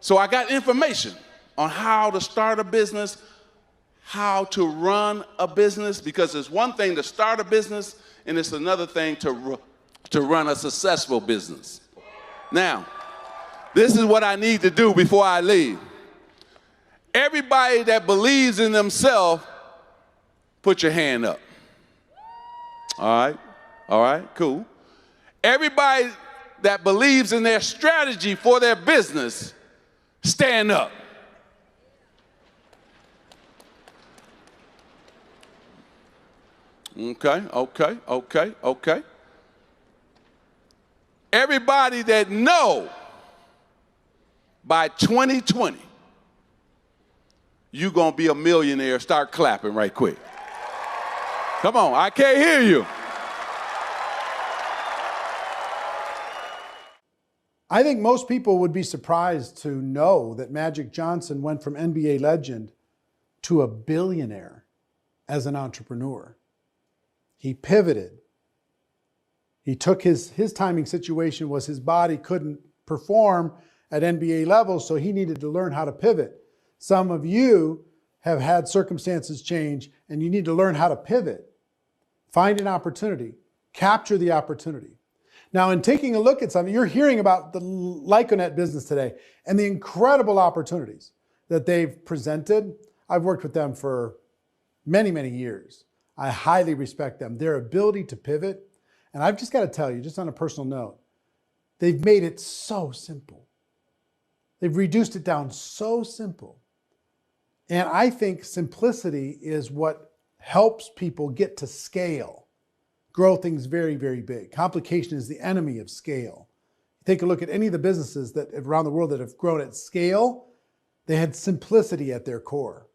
So I got information on how to start a business, how to run a business, because it's one thing to start a business and it's another thing to run a successful business. Now, this is what I need to do before I leave. Everybody that believes in themselves, put your hand up. All right, cool. Everybody that believes in their strategy for their business, stand up. Okay. Everybody that know by 2020, you're going to be a millionaire, start clapping right quick. Come on, I can't hear you. I think most people would be surprised to know that Magic Johnson went from NBA legend to a billionaire as an entrepreneur. He pivoted. He took his timing situation was his body couldn't perform at NBA levels, so he needed to learn how to pivot. Some of you have had circumstances change and you need to learn how to pivot. Find an opportunity. Capture the opportunity. Now, in taking a look at something, you're hearing about the Lyconet business today and the incredible opportunities that they've presented. I've worked with them for many, many years. I highly respect them, their ability to pivot. And I've just got to tell you, just on a personal note, they've made it so simple. They've reduced it down so simple. And I think simplicity is what helps people get to scale. grow things very, very big. Complication is the enemy of scale. Take a look at any of the businesses that around the world that have grown at scale, they had simplicity at their core.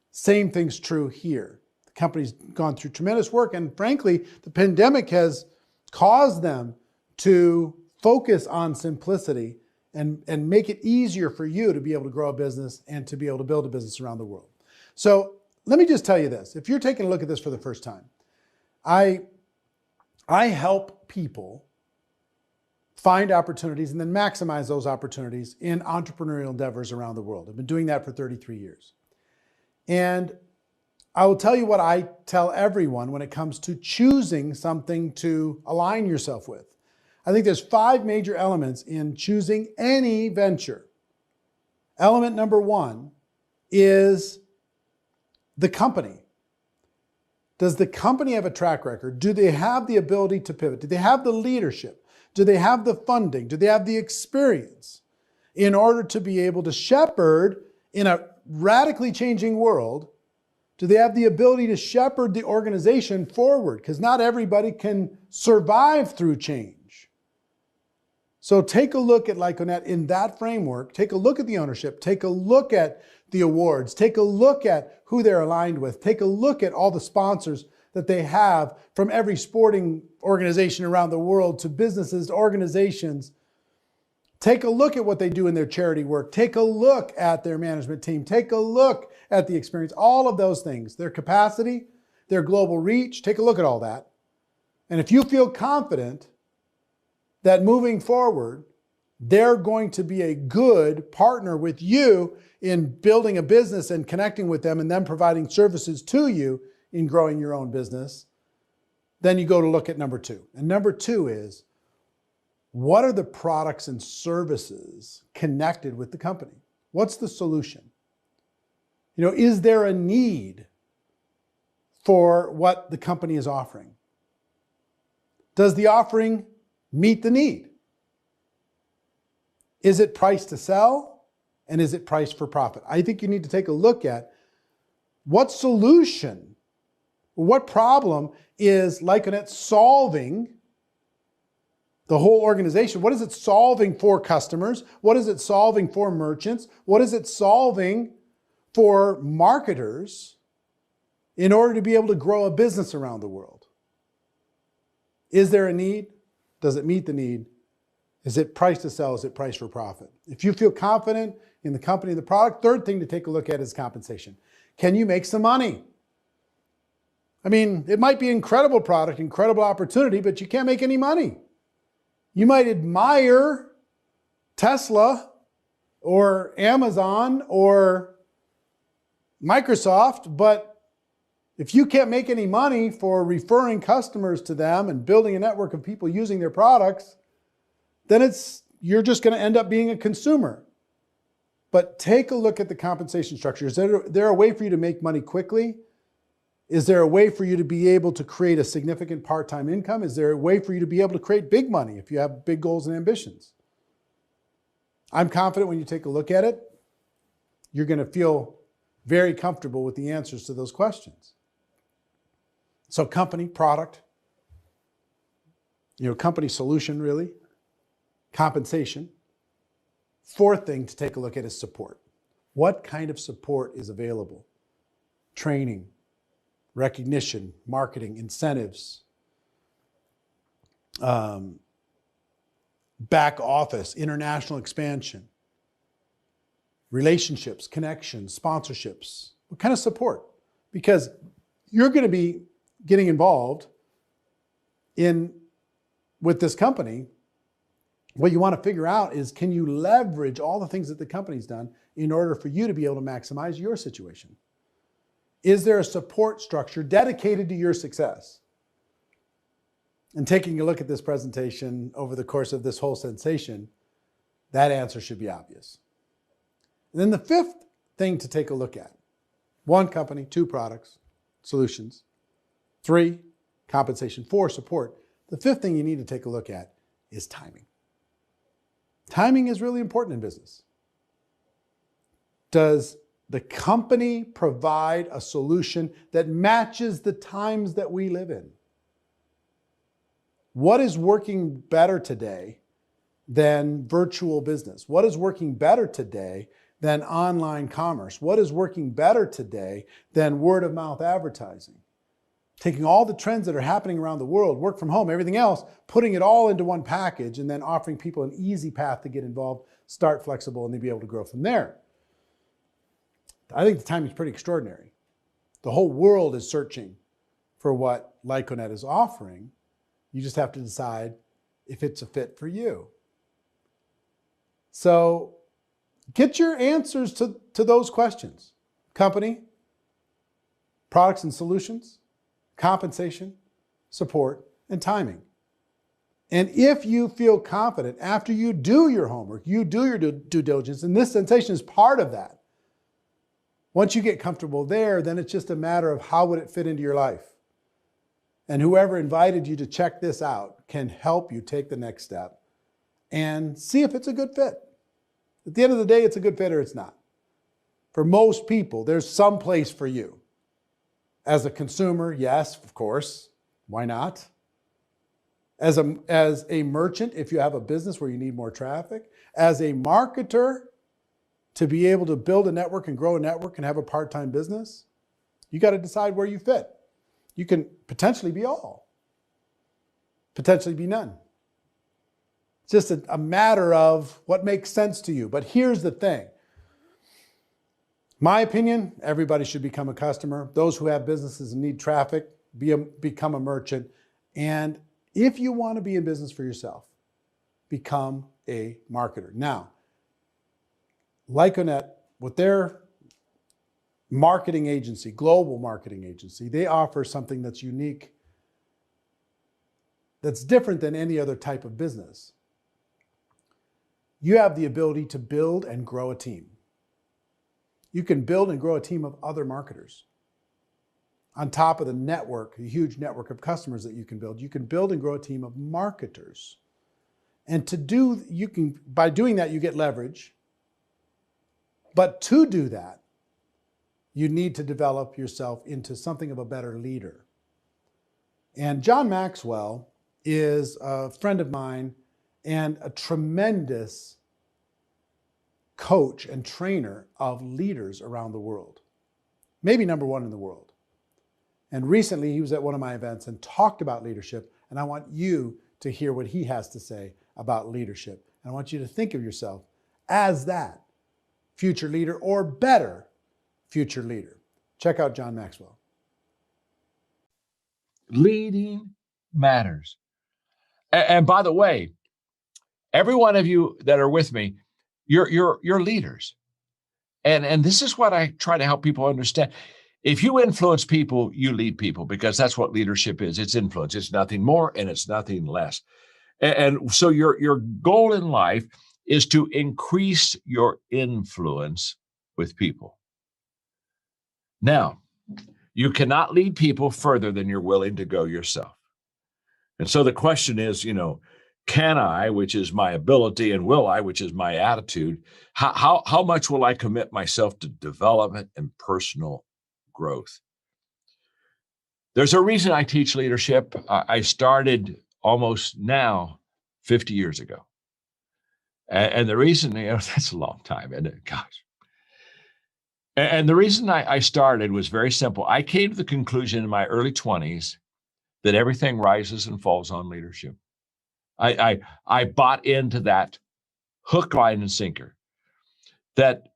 Same thing's true here. The company's gone through tremendous work, and frankly, the pandemic has caused them to focus on simplicity and make it easier for you to be able to grow a business and to be able to build a business around the world. So let me just tell you this. If you're taking a look at this for the first time, I help people find opportunities and then maximize those opportunities in entrepreneurial endeavors around the world. I've been doing that for 33 years. And I will tell you what I tell everyone when it comes to choosing something to align yourself with. I think there's 5 major elements in choosing any venture. Element number 1 is the company. Does the company have a track record? Do they have the ability to pivot? Do they have the leadership? Do they have the funding? Do they have the experience in order to be able to shepherd in a radically changing world? Do they have the ability to shepherd the organization forward? Because not everybody can survive through change. So take a look at Lyconet in that framework. Take a look at the ownership. Take a look at the awards. Take a look at who they're aligned with. Take a look at all the sponsors that they have, from every sporting organization around the world to businesses, to organizations. Take a look at what they do in their charity work. Take a look at their management team. Take a look at the experience, all of those things, their capacity, their global reach. Take a look at all that. And if you feel confident that moving forward, they're going to be a good partner with you in building a business and connecting with them and them providing services to you in growing your own business, then you go to look at number 2. And number 2 is, what are the products and services connected with the company? What's the solution? You know, is there a need for what the company is offering? Does the offering meet the need? Is it priced to sell? And is it priced for profit? I think you need to take a look at what solution, what problem is Lyconet solving the whole organization? What is it solving for customers? What is it solving for merchants? What is it solving for marketers in order to be able to grow a business around the world? Is there a need? Does it meet the need? Is it priced to sell? Is it priced for profit? If you feel confident in the company and the product, third thing to take a look at is compensation. Can you make some money? I mean, it might be an incredible product, incredible opportunity, but you can't make any money. You might admire Tesla or Amazon or Microsoft, but if you can't make any money for referring customers to them and building a network of people using their products, then you're just going to end up being a consumer. But take a look at the compensation structure. Is there a way for you to make money quickly? Is there a way for you to be able to create a significant part-time income? Is there a way for you to be able to create big money if you have big goals and ambitions? I'm confident when you take a look at it, you're going to feel very comfortable with the answers to those questions. So company, product, company solution really, compensation. Fourth thing to take a look at is support. What kind of support is available? Training, recognition, marketing, incentives, back office, international expansion, relationships, connections, sponsorships. What kind of support? Because you're going to be getting involved with this company. What you want to figure out is, can you leverage all the things that the company's done in order for you to be able to maximize your situation? Is there a support structure dedicated to your success? And taking a look at this presentation over the course of this whole sensation, that answer should be obvious. And then the fifth thing to take a look at: 1, company; 2, products, solutions; 3, compensation; 4, support. The fifth thing you need to take a look at is timing. Timing is really important in business. Does the company provide a solution that matches the times that we live in? What is working better today than virtual business? What is working better today than online commerce? What is working better today than word of mouth advertising? Taking all the trends that are happening around the world, work from home, everything else, putting it all into one package and then offering people an easy path to get involved, start flexible, and then be able to grow from there. I think the timing is pretty extraordinary. The whole world is searching for what Lyconet is offering. You just have to decide if it's a fit for you. So get your answers to those questions. Company, products and solutions, compensation, support, and timing. And if you feel confident after you do your homework, you do your due diligence, and this sensation is part of that. Once you get comfortable there, then it's just a matter of how would it fit into your life. And whoever invited you to check this out can help you take the next step and see if it's a good fit. At the end of the day, it's a good fit or it's not. For most people, there's some place for you. As a consumer, yes, of course. Why not? As a merchant, if you have a business where you need more traffic. As a marketer, to be able to build a network and grow a network and have a part-time business, you got to decide where you fit. You can potentially be all, potentially be none. It's just a matter of what makes sense to you. But here's the thing. My opinion, everybody should become a customer. Those who have businesses and need traffic, become a merchant. And if you want to be in business for yourself, become a marketer. Now, Lyconet, with their marketing agency, global marketing agency, they offer something that's unique, that's different than any other type of business. You have the ability to build and grow a team. You can build and grow a team of other marketers. On top of the network, a huge network of customers that you can build and grow a team of marketers. And by doing that, you get leverage. But to do that, you need to develop yourself into something of a better leader. And John Maxwell is a friend of mine and a tremendous coach and trainer of leaders around the world. Maybe number one in the world. And recently he was at one of my events and talked about leadership. And I want you to hear what he has to say about leadership. And I want you to think of yourself as that future leader or better future leader. Check out John Maxwell. Leading matters. And by the way, every one of you that are with me, you're leaders. And this is what I try to help people understand. If you influence people, you lead people, because that's what leadership is. It's influence. It's nothing more and it's nothing less. And so your goal in life is to increase your influence with people. Now, you cannot lead people further than you're willing to go yourself. And so the question is, can I, which is my ability, and will I, which is my attitude, how much will I commit myself to development and personal growth? There's a reason I teach leadership. I started almost now 50 years ago. And the reason, that's a long time, isn't it? Gosh. And the reason I started was very simple. I came to the conclusion in my early 20s that everything rises and falls on leadership. I bought into that hook, line, and sinker, that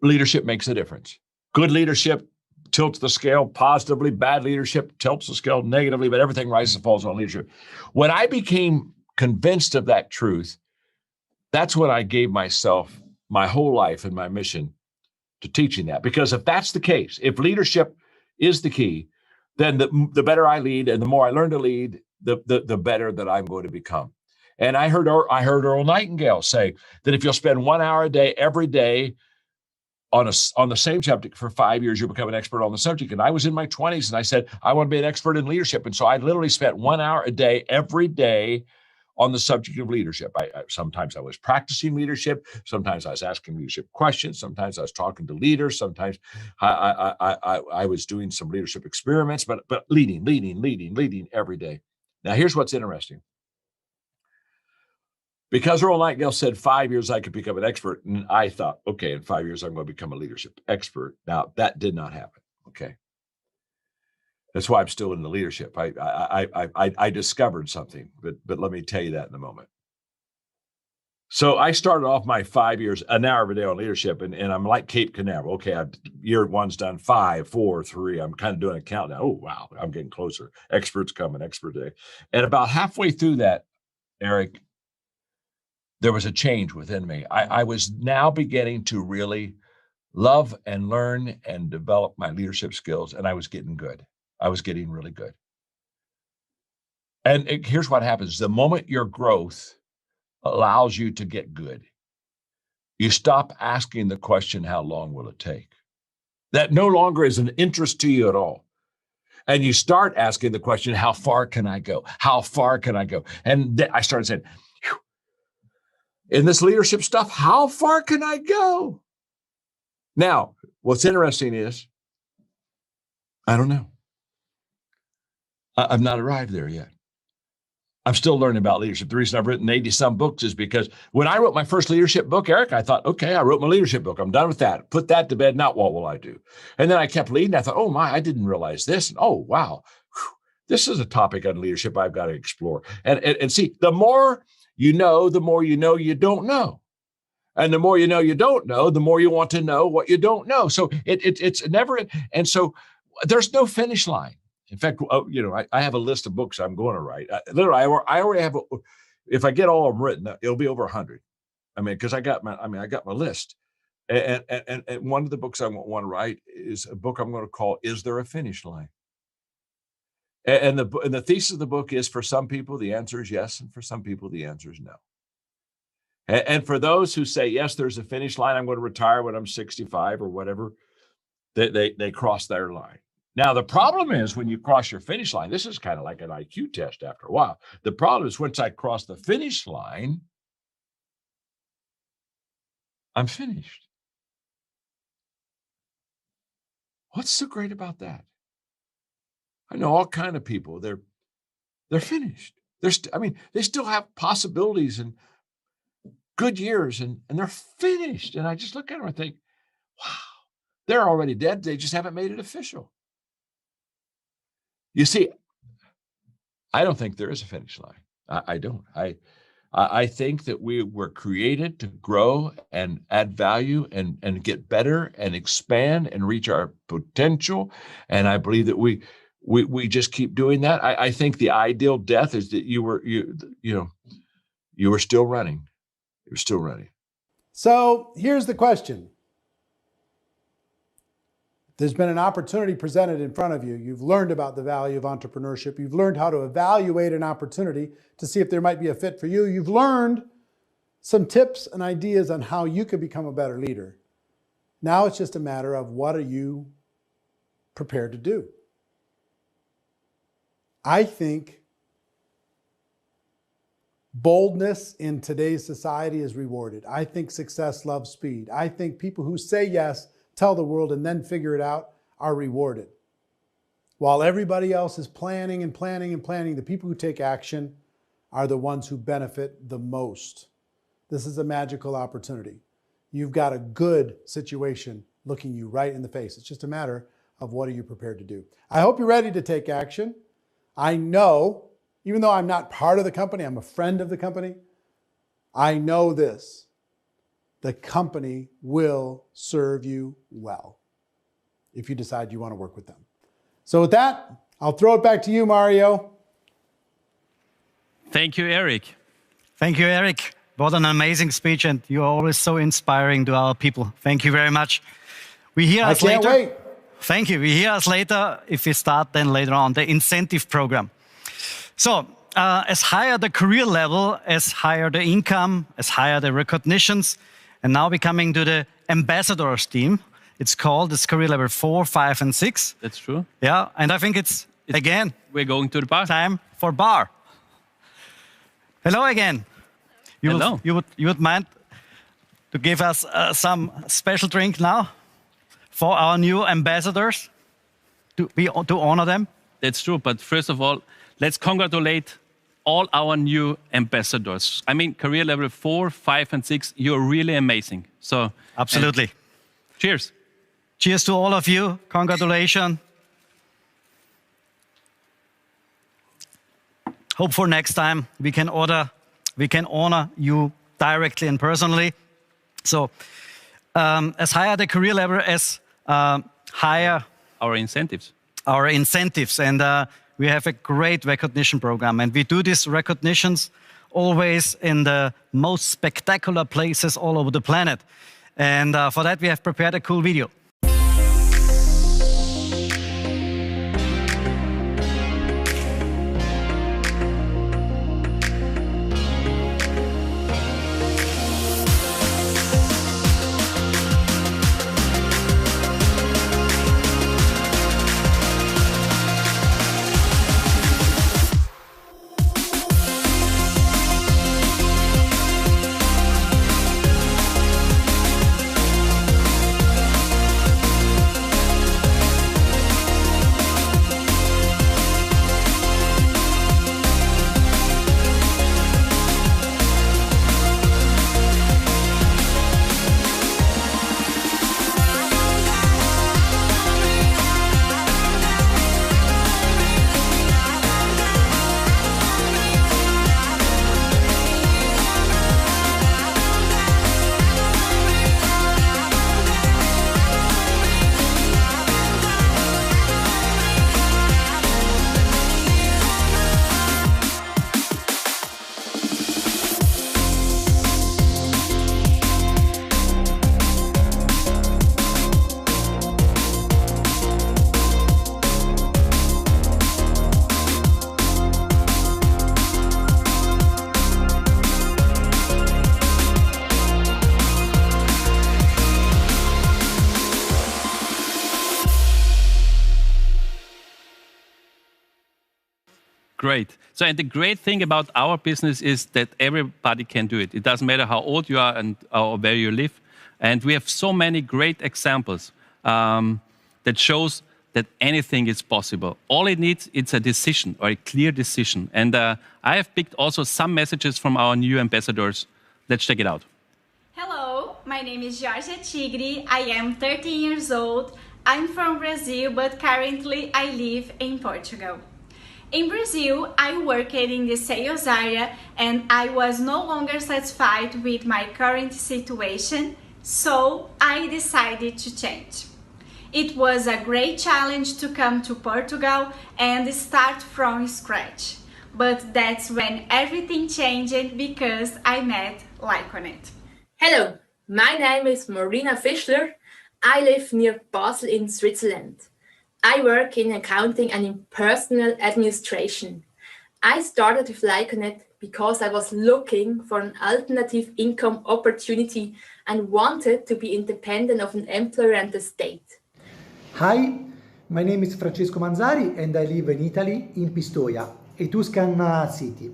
leadership makes a difference. Good leadership tilts the scale positively. Bad leadership tilts the scale negatively, but everything rises and falls on leadership. When I became convinced of that truth, that's when I gave myself my whole life and my mission to teaching that. Because if that's the case, if leadership is the key, then the better I lead and the more I learn to lead, the better that I'm going to become. And I heard Earl Nightingale say that if you'll spend 1 hour a day, every day, on the same subject for 5 years, you'll become an expert on the subject. And I was in my 20s and I said, I want to be an expert in leadership. And so I literally spent 1 hour a day, every day, on the subject of leadership. Sometimes I was practicing leadership. Sometimes I was asking leadership questions. Sometimes I was talking to leaders. Sometimes I was doing some leadership experiments, but leading every day. Now, here's what's interesting. Because Earl Nightingale said 5 years I could become an expert, and I thought, okay, in 5 years I'm going to become a leadership expert. Now, that did not happen, okay? That's why I'm still in the leadership. I discovered something, but let me tell you that in a moment. So I started off my 5 years, an hour every day on leadership, and I'm like Cape Canaveral. Okay, year one's done 5, 4, 3. I'm kind of doing a countdown. Oh, wow, I'm getting closer. Experts coming, expert day. And about halfway through that, Eric, there was a change within me. I was now beginning to really love and learn and develop my leadership skills, and I was getting good. I was getting really good. And here's what happens. The moment your growth allows you to get good, you stop asking the question, how long will it take? That no longer is an interest to you at all. And you start asking the question, how far can I go? How far can I go? And I started saying, in this leadership stuff, how far can I go? Now, what's interesting is, I don't know. I've not arrived there yet. I'm still learning about leadership. The reason I've written 80-some books is because when I wrote my first leadership book, Eric, I thought, okay, I wrote my leadership book. I'm done with that. Put that to bed. Now what will I do? And then I kept leading. I thought, oh my, I didn't realize this. And oh, wow, this is a topic on leadership I've got to explore. And see, the more you know you don't know. And the more you know you don't know, the more you want to know what you don't know. So it's never, and so there's no finish line. In fact, I have a list of books I'm going to write. Literally, I already have. If I get all of them written, it'll be over 100. I mean, because I got my list. And one of the books I want to write is a book I'm going to call "Is There a Finish Line?" And the thesis of the book is, for some people the answer is yes, and for some people the answer is no. And for those who say yes, there's a finish line. I'm going to retire when I'm 65 or whatever. They cross their line. Now, the problem is when you cross your finish line, this is kind of like an IQ test after a while. The problem is once I cross the finish line, I'm finished. What's so great about that? I know all kinds of people, they're finished. They still have possibilities and good years and they're finished. And I just look at them and think, wow, they're already dead. They just haven't made it official. You see, I don't think there is a finish line. I don't. I think that we were created to grow and add value and get better and expand and reach our potential. And I believe that we just keep doing that. I think the ideal death is that you were still running. You're still running. So here's the question. There's been an opportunity presented in front of you. You've learned about the value of entrepreneurship. You've learned how to evaluate an opportunity to see if there might be a fit for you. You've learned some tips and ideas on how you could become a better leader. Now it's just a matter of what are you prepared to do? I think boldness in today's society is rewarded. I think success loves speed. I think people who say yes, tell the world, and then figure it out are rewarded. While everybody else is planning and planning and planning, the people who take action are the ones who benefit the most. This is a magical opportunity. You've got a good situation looking you right in the face. It's just a matter of what are you prepared to do. I hope you're ready to take action. I know, even though I'm not part of the company, I'm a friend of the company, I know this. The company will serve you well if you decide you want to work with them. So with that, I'll throw it back to you, Mario. Thank you, Eric. Thank you, Eric. What an amazing speech, and you're always so inspiring to our people. Thank you very much. We hear us later. Wait. Thank you. We hear us later if we start then later on the incentive program. So as higher the career level, as higher the income, as higher the recognitions. And now we're coming to the ambassadors team. It's career level 4, 5, and 6. That's true. Yeah, and I think it's again, we're going to the bar. Time for bar. Hello again. Hello. You would mind to give us some special drink now for our new ambassadors to honor them? That's true. But first of all, let's congratulate all our new ambassadors. I mean, career level 4, 5, and 6, you're really amazing. So Absolutely. Cheers. Cheers to all of you. Congratulations. Hope for next time we can honor you directly and personally. So as higher the career level, as higher our incentives. And we have a great recognition program. And we do these recognitions always in the most spectacular places all over the planet. And for that, we have prepared a cool video. Great. So, and the great thing about our business is that everybody can do it. It doesn't matter how old you are and or where you live. And we have so many great examples that shows that anything is possible. All it needs is a decision or a clear decision. And I have picked also some messages from our new ambassadors. Let's check it out. Hello, my name is Georgia Tigre. I am 13 years old. I'm from Brazil, but currently I live in Portugal. In Brazil, I worked in the sales area and I was no longer satisfied with my current situation, so I decided to change. It was a great challenge to come to Portugal and start from scratch, but that's when everything changed because I met Lyconet. Hello, my name is Marina Fischler. I live near Basel in Switzerland. I work in accounting and in personal administration. I started with Lyconet because I was looking for an alternative income opportunity and wanted to be independent of an employer and the state. Hi, my name is Francesco Manzari and I live in Italy, in Pistoia, a Tuscan city.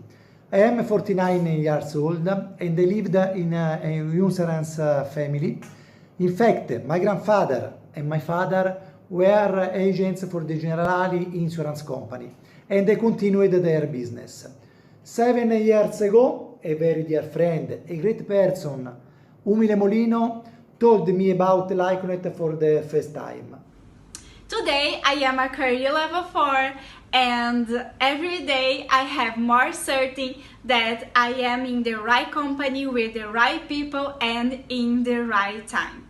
I am 49 years old and I lived in a insurance family. In fact, my grandfather and my father were agents for the Generali insurance company and they continued their business. 7 years ago, a very dear friend, a great person, Umile Molino, told me about Lyconet for the first time. Today I am a career level 4 and every day I have more certainty that I am in the right company with the right people and in the right time.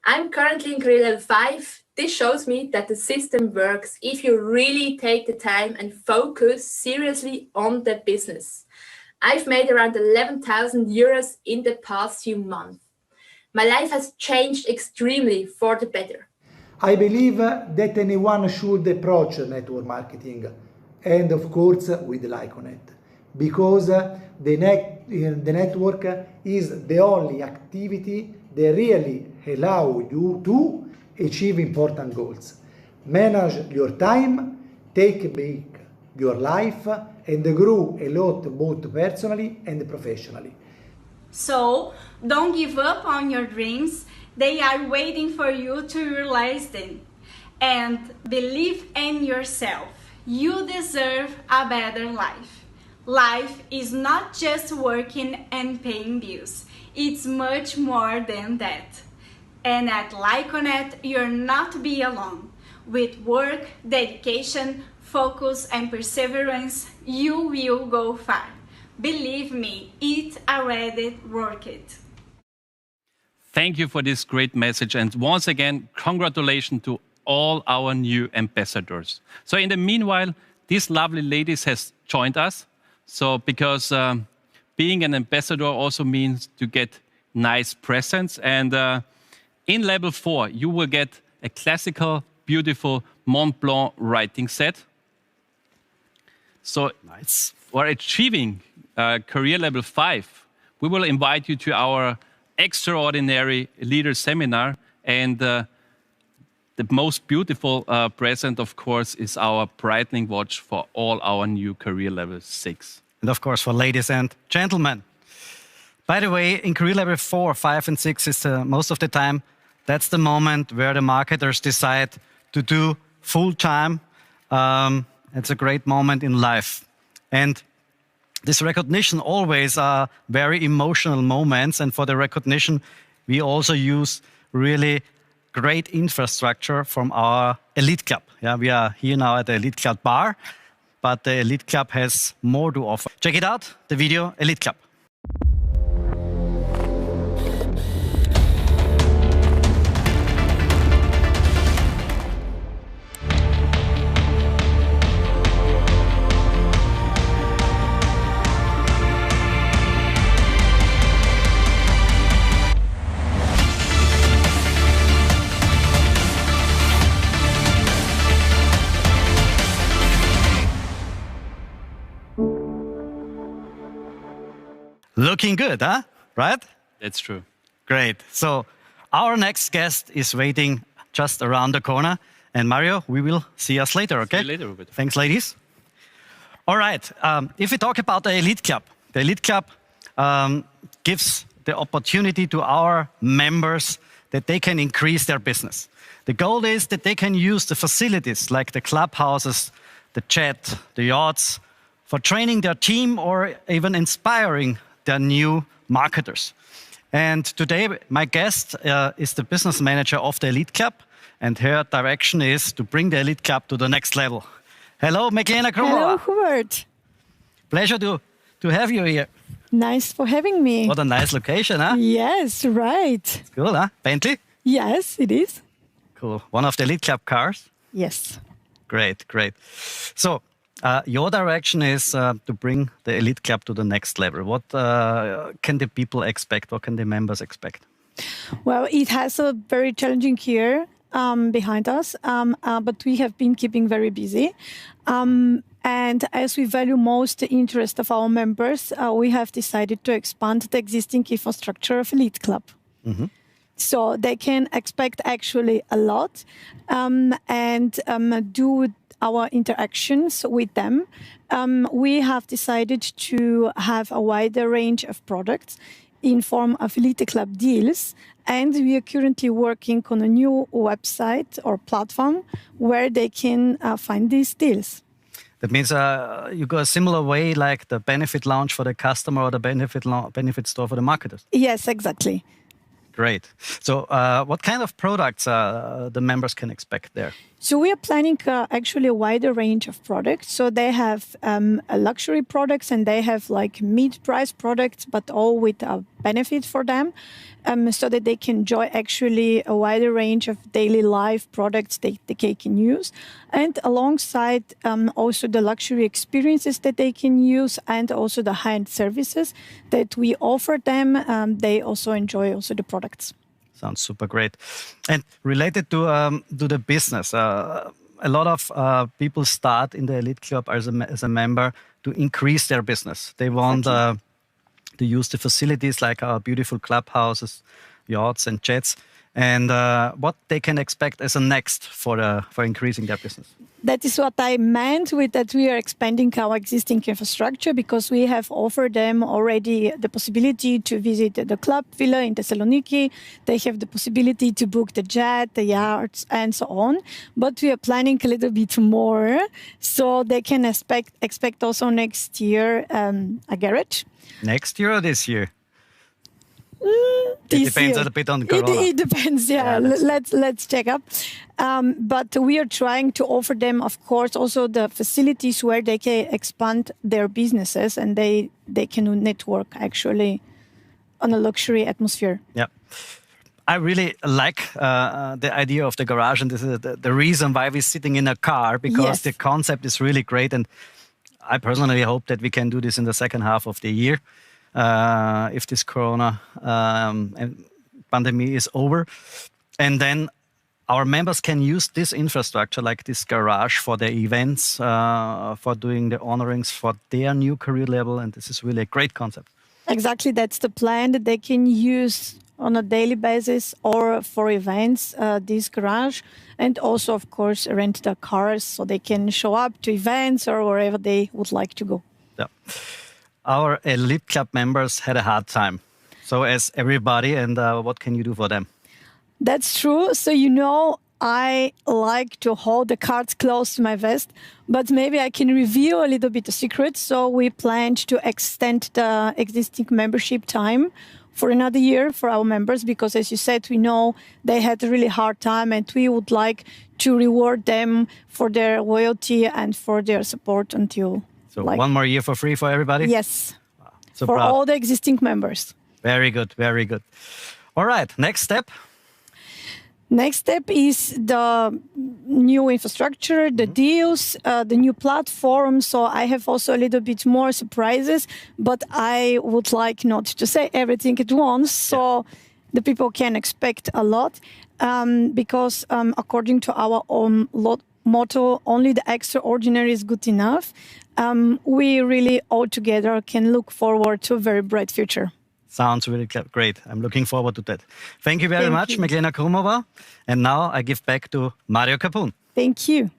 I'm currently in career level 5. This shows me that the system works if you really take the time and focus seriously on the business. I've made around 11,000 euros in the past few months. My life has changed extremely for the better. I believe that anyone should approach network marketing and of course with Lyconet because the network is the only activity that really allow you to achieve important goals. Manage your time, take back your life and grow a lot both personally and professionally. So don't give up on your dreams. They are waiting for you to realize them. And believe in yourself. You deserve a better life. Life is not just working and paying bills. It's much more than that. And at Lyconet, you're not be alone. With work, dedication, focus, and perseverance, you will go far. Believe me, it already worked. Thank you for this great message. And once again, congratulations to all our new ambassadors. So in the meanwhile, these lovely ladies has joined us. So because being an ambassador also means to get nice presents. And in level 4, you will get a classical, beautiful Mont Blanc writing set. So nice. For achieving career level 5, we will invite you to our extraordinary leader seminar. And the most beautiful present, of course, is our brightening watch for all our new career level 6. And of course, for ladies and gentlemen. By the way, in career level 4, 5, and 6 is most of the time, that's the moment where the marketers decide to do full-time. It's a great moment in life. And this recognition always are very emotional moments. And for the recognition, we also use really great infrastructure from our Elite Club. Yeah, we are here now at the Elite Club bar, but the Elite Club has more to offer. Check it out, the video Elite Club. Looking good, huh? Right? That's true. Great. So our next guest is waiting just around the corner. And Mario, we will see us later, okay? See you later, Robert. Thanks, ladies. All right. If we talk about the Elite Club gives the opportunity to our members that they can increase their business. The goal is that they can use the facilities like the clubhouses, the jet, the yachts, for training their team or even inspiring their new marketers. And today, my guest is the business manager of the Elite Club, and her direction is to bring the Elite Club to the next level. Hello, Meglena Krumova. Hello, Hubert. Pleasure to have you here. Nice for having me. What a nice location, huh? Yes, right. It's cool, huh? Bentley? Yes, it is. Cool. One of the Elite Club cars? Yes. Great, great. So, your direction is to bring the Elite Club to the next level. What can the people expect? What can the members expect? Well, it has a very challenging year behind us, but we have been keeping very busy. And as we value most the interest of our members, we have decided to expand the existing infrastructure of Elite Club. Mm-hmm. So they can expect actually a lot and do our interactions with them. We have decided to have a wider range of products in form of Elite Club deals. And we are currently working on a new website or platform where they can find these deals. That means you go a similar way like the benefit launch for the customer or the benefit store for the marketers. Yes, exactly. Great. So what kind of products the members can expect there? So we are planning actually a wider range of products. So they have luxury products and they have like mid-price products, but all with a benefit for them, so that they can enjoy actually a wider range of daily life products they can use. And alongside also the luxury experiences that they can use and also the high-end services that we offer them, they also enjoy also the products. Sounds super great. And related to the business, a lot of people start in the Elite Club as a member to increase their business. They want to use the facilities like our beautiful clubhouses, yachts and jets. and what they can expect as a next for increasing their business. That is what I meant with that we are expanding our existing infrastructure, because we have offered them already the possibility to visit the club villa in Thessaloniki. They have the possibility to book the jet, the yachts, and so on. But we are planning a little bit more, so they can expect also next year a garage. Next year or this year? It This depends year. a bit on Corona. It depends, yeah. Let's check up. But we are trying to offer them, of course, also the facilities where they can expand their businesses and they can network actually on a luxury atmosphere. Yeah. I really like the idea of the garage, and this is the reason why we're sitting in a car, because Yes. the concept is really great. And I personally hope that we can do this in the second half of the year. If this Corona pandemic is over. And then our members can use this infrastructure, like this garage, for their events, for doing the honorings for their new career level. And this is really a great concept. Exactly, that's the plan, that they can use on a daily basis or for events this garage, and also, of course, rent the cars so they can show up to events or wherever they would like to go. Yeah. Our Elite Club members had a hard time. So as everybody, and what can you do for them? That's true. So, I like to hold the cards close to my vest, but maybe I can reveal a little bit the secret. So we planned to extend the existing membership time for another year for our members, because as you said, we know they had a really hard time and we would like to reward them for their loyalty and for their support until... So one more year for free for everybody? Yes. Wow. So for proud. all the existing members. Very good, very good. All right, next step. Next step is the new infrastructure, the deals, the new platform. So I have also a little bit more surprises, but I would like not to say everything at once. So the people can expect a lot, because according to our own motto, only the extraordinary is good enough. We really all together can look forward to a very bright future. Sounds really great. I'm looking forward to that. Thank you very much, Meglena Krumova. And now I give back to Mario Capun. Thank you.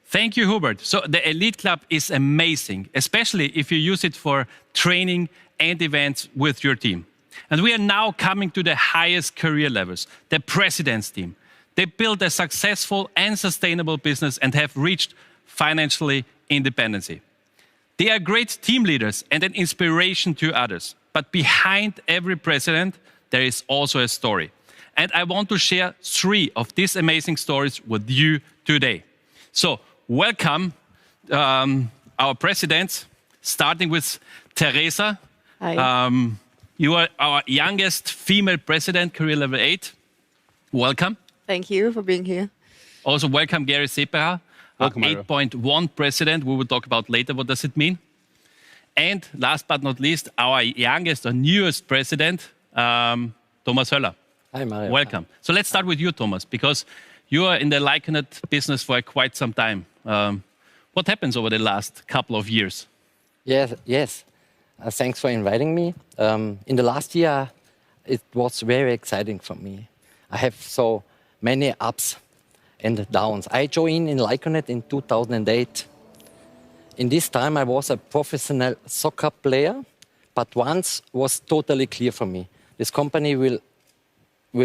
Thank you, Hubert. So the Elite Club is amazing, especially if you use it for training and events with your team. And we are now coming to the highest career levels, the president's team. They built a successful and sustainable business and have reached financially independency. They are great team leaders and an inspiration to others. But behind every president, there is also a story. And I want to share 3 of these amazing stories with you today. So welcome our presidents, starting with Teresa. Hi. You are our youngest female president, career level 8. Welcome. Thank you for being here. Also welcome Gary Sepera, our 8.1 president. We will talk about later what does it mean. And last but not least, our youngest or newest president, Thomas Höller. Hi, Mario. Welcome. So let's start with you, Thomas, because you are in the Lyconet business for quite some time. What happens over the last couple of years? Yes. Thanks for inviting me. In the last year, it was very exciting for me. I have so many ups and downs. I joined in Lyconet in 2008. In this time, I was a professional soccer player, but once was totally clear for me. This company will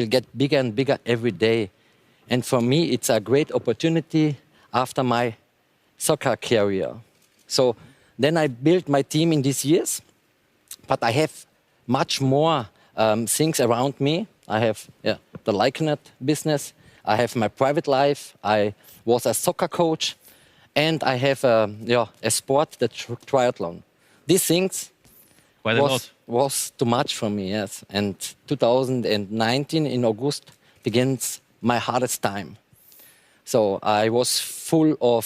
get bigger and bigger every day. And for me, it's a great opportunity after my soccer career. So then I built my team in these years, but I have much more things around me. I have the Lyconet business. I have my private life. I was a soccer coach. And I have a sport, the triathlon. These things was too much for me, yes. And 2019 in August begins my hardest time. So I was full of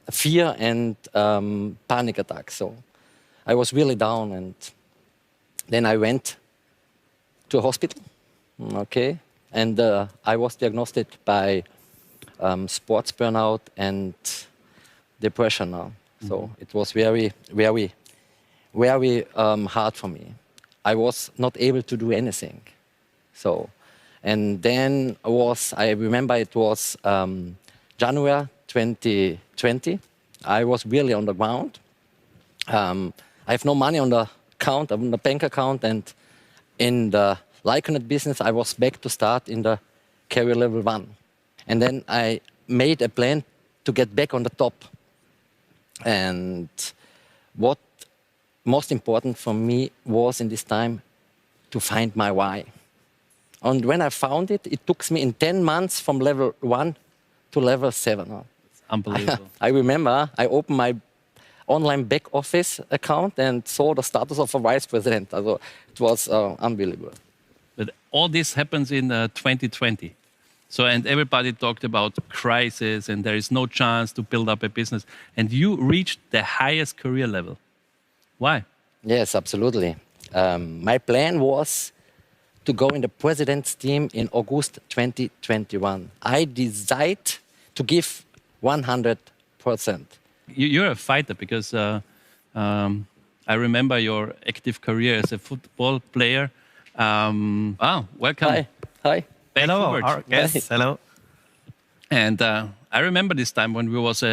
fear and panic attacks. So I was really down, and then I went to a hospital, okay? And I was diagnosed by sports burnout and depression now. So it was very, very, very hard for me. I was not able to do anything. So, And then I remember it was January 2020. I was really on the ground. I have no money on the account, on the bank account, and in the Lyconet business, I was back to start in the career level 1. And then I made a plan to get back on the top. And what most important for me was in this time to find my why. And when I found it, it took me in 10 months from level 1 to level 7. Unbelievable. I remember I opened my online back office account and saw the status of a vice president. So it was unbelievable. But all this happens in 2020. So, and everybody talked about crisis and there is no chance to build up a business. And you reached the highest career level. Why? Yes, absolutely. My plan was to go in the president's team in August 2021. I decided to give 100%. You're a fighter because I remember your active career as a football player. Welcome. Hi. Hello, our guests. Hello. And I remember this time when you was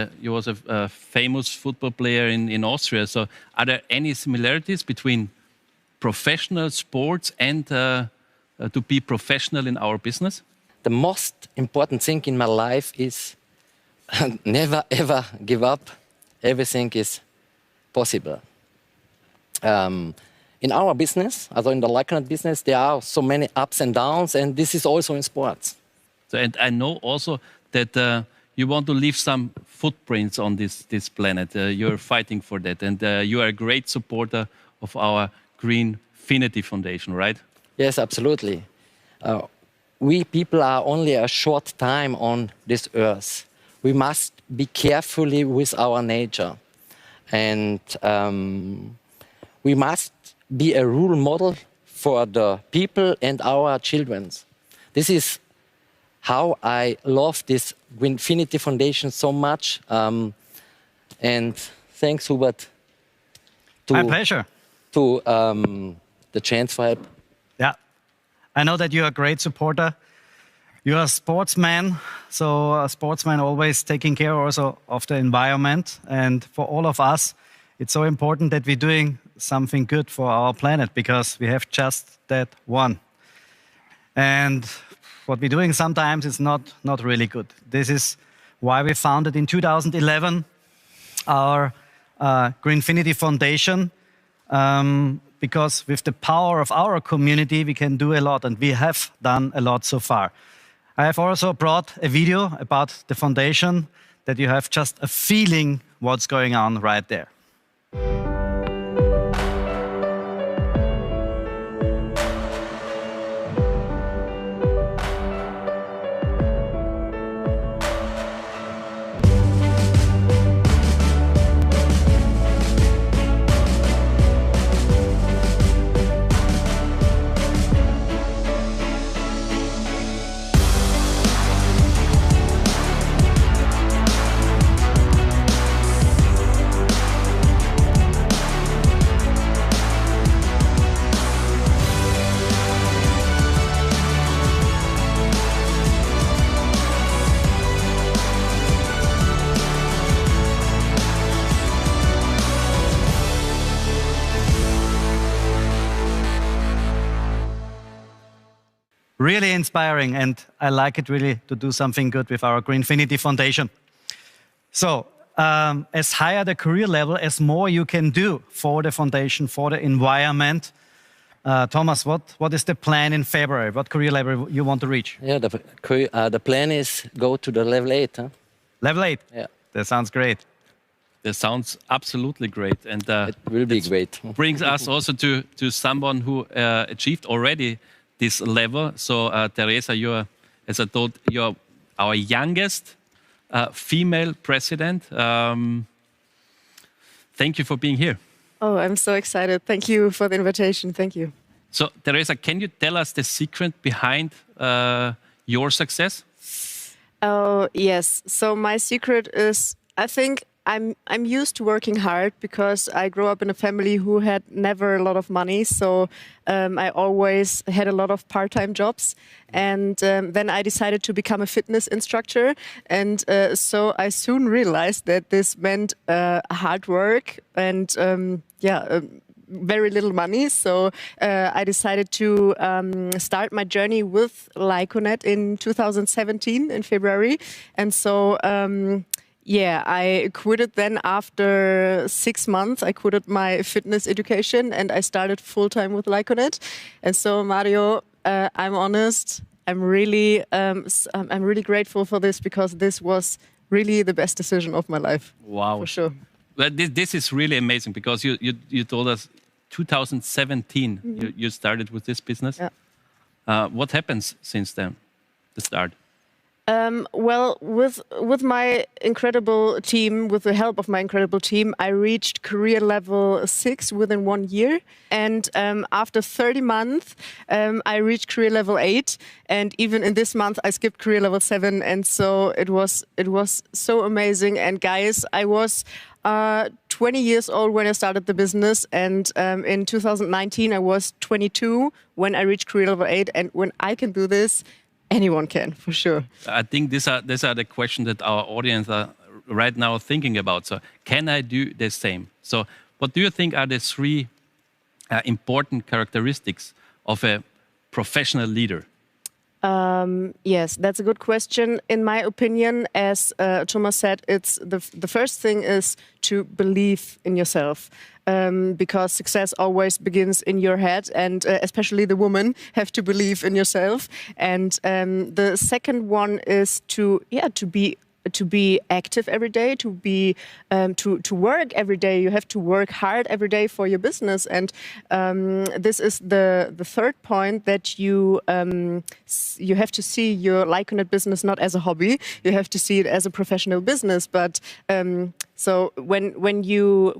a famous football player in Austria. So are there any similarities between professional sports and to be professional in our business? The most important thing in my life is never ever give up. Everything is possible. In our business, also in the Lyconet business, there are so many ups and downs, and this is also in sports. So, and I know also that you want to leave some footprints on this planet. You're fighting for that, and you are a great supporter of our Greenfinity Foundation, right? Yes, absolutely. We people are only a short time on this earth. We must be carefully with our nature, and we must be a role model for the people and our children. This is how I love this Greenfinity Foundation so much. And thanks, Hubert. My pleasure. To the chance for help. Yeah, I know that you're a great supporter. You're a sportsman, so a sportsman always taking care also of the environment. And for all of us, it's so important that we're doing something good for our planet because we have just that one. And what we're doing sometimes is not really good. This is why we founded in 2011 our Greenfinity Foundation, because with the power of our community, we can do a lot, and we have done a lot so far. I have also brought a video about the foundation that you have just a feeling what's going on right there. Really inspiring, and I like it really to do something good with our Greenfinity Foundation. So, as higher the career level, as more you can do for the foundation, for the environment. Thomas, what is the plan in February? What career level you want to reach? Yeah, the plan is go to the level 8. Huh? Level 8? Yeah. That sounds great. That sounds absolutely great. And it will be great. Brings us also to someone who achieved already this level. So, Teresa, as I told, you're our youngest female president. Thank you for being here. Oh, I'm so excited. Thank you for the invitation. Thank you. So, Teresa, can you tell us the secret behind your success? Oh, yes. So my secret is, I think I'm used to working hard because I grew up in a family who had never a lot of money. So I always had a lot of part-time jobs. And then I decided to become a fitness instructor. And so I soon realized that this meant hard work and very little money. So I decided to start my journey with Lyconet in 2017 in February. And so I quitted then after 6 months. I quitted my fitness education and I started full-time with Lyconet. And so Mario, I'm honest, I'm really grateful for this because this was really the best decision of my life. Wow. For sure. Well, this is really amazing because you told us 2017 you started with this business. Yeah. What happens since then, the start? Well, with my incredible team, with the help of my incredible team, I reached career level 6 within 1 year. And after 30 months, I reached career level 8. And even in this month, I skipped career level 7. And so it was so amazing. And guys, I was 20 years old when I started the business. And in 2019, I was 22 when I reached career level 8. And when I can do this, anyone can, for sure. I think these are the questions that our audience are right now thinking about. So, can I do the same? So, what do you think are the 3 important characteristics of a professional leader? Yes, that's a good question. In my opinion, as Thomas said, it's the first thing is to believe in yourself. Because success always begins in your head, and especially the women have to believe in yourself. And the second one is to be active every day, to work every day. You have to work hard every day for your business. And this is the third point, that you have to see your Lyconet business not as a hobby. You have to see it as a professional business. But so when you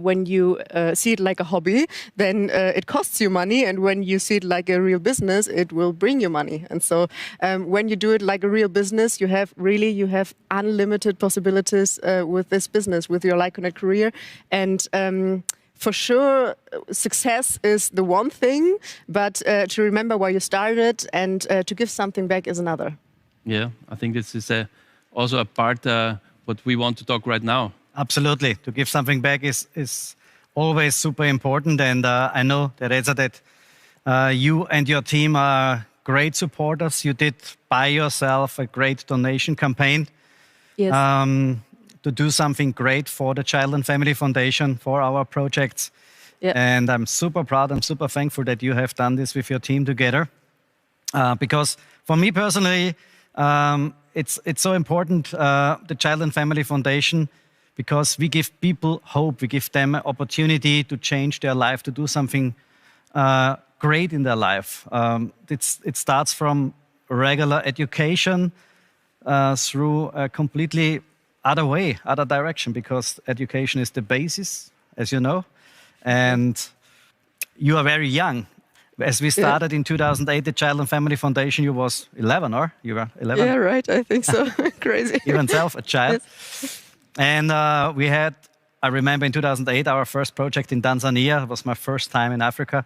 see it like a hobby, then it costs you money, and when you see it like a real business, it will bring you money. And so when you do it like a real business, you have unlimited possibilities with this business, with your Lyconet career. And for sure, success is the one thing, but to remember why you started and to give something back is another. Yeah, I think this is also a part what we want to talk right now. Absolutely. To give something back is always super important. And I know, Teresa, that you and your team are great supporters. You did by yourself a great donation campaign. Yes. To do something great for the Child and Family Foundation, for our projects. Yeah. And I'm super proud, I'm super thankful that you have done this with your team together. Because for me personally, it's so important, the Child and Family Foundation, because we give people hope, we give them an opportunity to change their life, to do something great in their life. It starts from regular education through a completely other direction, because education is the basis, as you know. And you are very young. As we started in 2008, the Child and Family Foundation, you was 11, or you were 11? Yeah, right. I think so. Crazy. You yourself, a child. Yes. And I remember in 2008, our first project in Tanzania. It was my first time in Africa.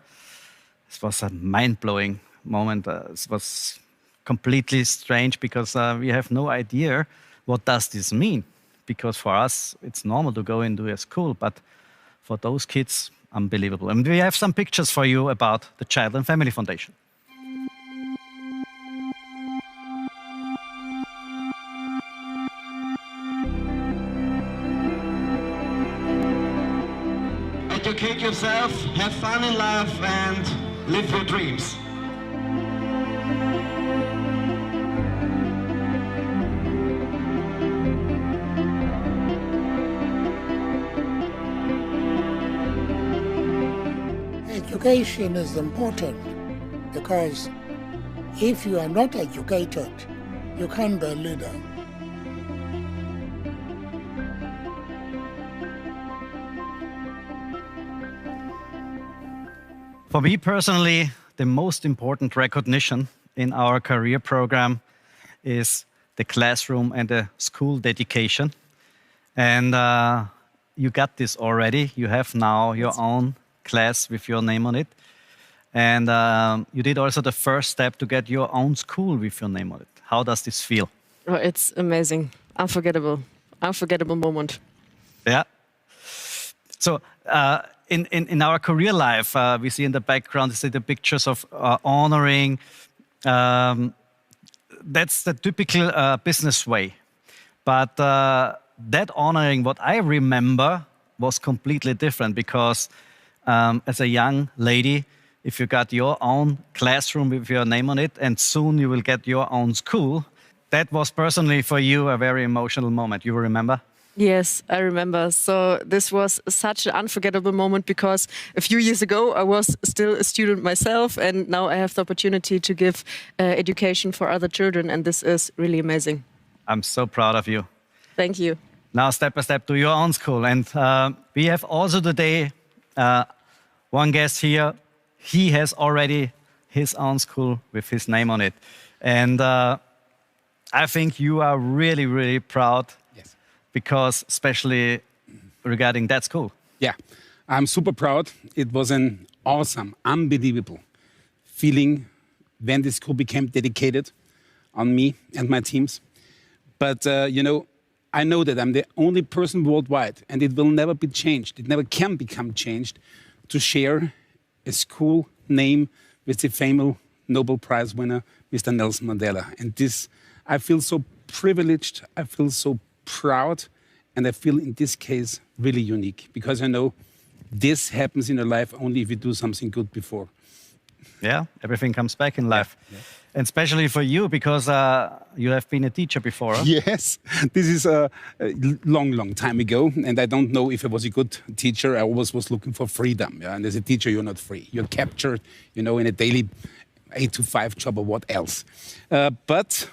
It was a mind-blowing moment. It was completely strange because we have no idea what does this mean. Because for us, it's normal to go into a school, but for those kids, unbelievable. And we have some pictures for you about the Child and Family Foundation. Educate yourself, have fun in life, and live your dreams. Education is important because if you are not educated, you can't be a leader. For me personally, the most important recognition in our career program is the classroom and the school dedication. And you got this already. You have now your own class with your name on it. And you did also the first step to get your own school with your name on it. How does this feel? Oh, it's amazing. Unforgettable. Unforgettable moment. Yeah. So in our career life, we see in the background, see the pictures of honoring. That's the typical business way. But that honoring, what I remember, was completely different because as a young lady, if you got your own classroom with your name on it, and soon you will get your own school, that was personally for you a very emotional moment. You remember? Yes, I remember. So this was such an unforgettable moment because a few years ago I was still a student myself, and now I have the opportunity to give education for other children, and this is really amazing. I'm so proud of you. Thank you. Now step by step to your own school. And we have also today one guest here. He has already his own school with his name on it. And I think you are really, really proud. Yes. Because especially regarding that school. Yeah, I'm super proud. It was an awesome, unbelievable feeling when this school became dedicated on me and my teams. But, you know, I know that I'm the only person worldwide, and it will never be changed. It never can become changed to share a school name with the famous Nobel Prize winner, Mr. Nelson Mandela. And this, I feel so privileged, I feel so proud, and I feel in this case really unique because I know this happens in your life only if you do something good before. Yeah, everything comes back in life. Yeah. And especially for you because you have been a teacher before. Huh? Yes, this is a long time ago, and I don't know if I was a good teacher. I always was looking for freedom, yeah? And as a teacher, you're not free. You're captured, you know, in a daily 8 to 5 job or what else. But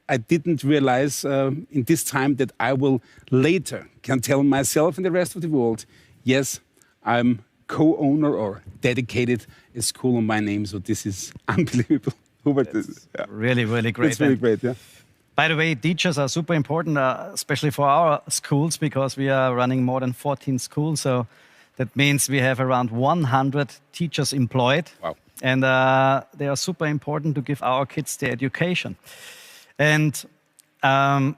I didn't realize in this time that I will later can tell myself and the rest of the world, yes, I'm co-owner or dedicated a school on my name. So this is unbelievable. Hubert, yeah. Really, really great. It's really great, yeah. By the way, teachers are super important, especially for our schools, because we are running more than 14 schools. So that means we have around 100 teachers employed. Wow. And they are super important to give our kids the education. And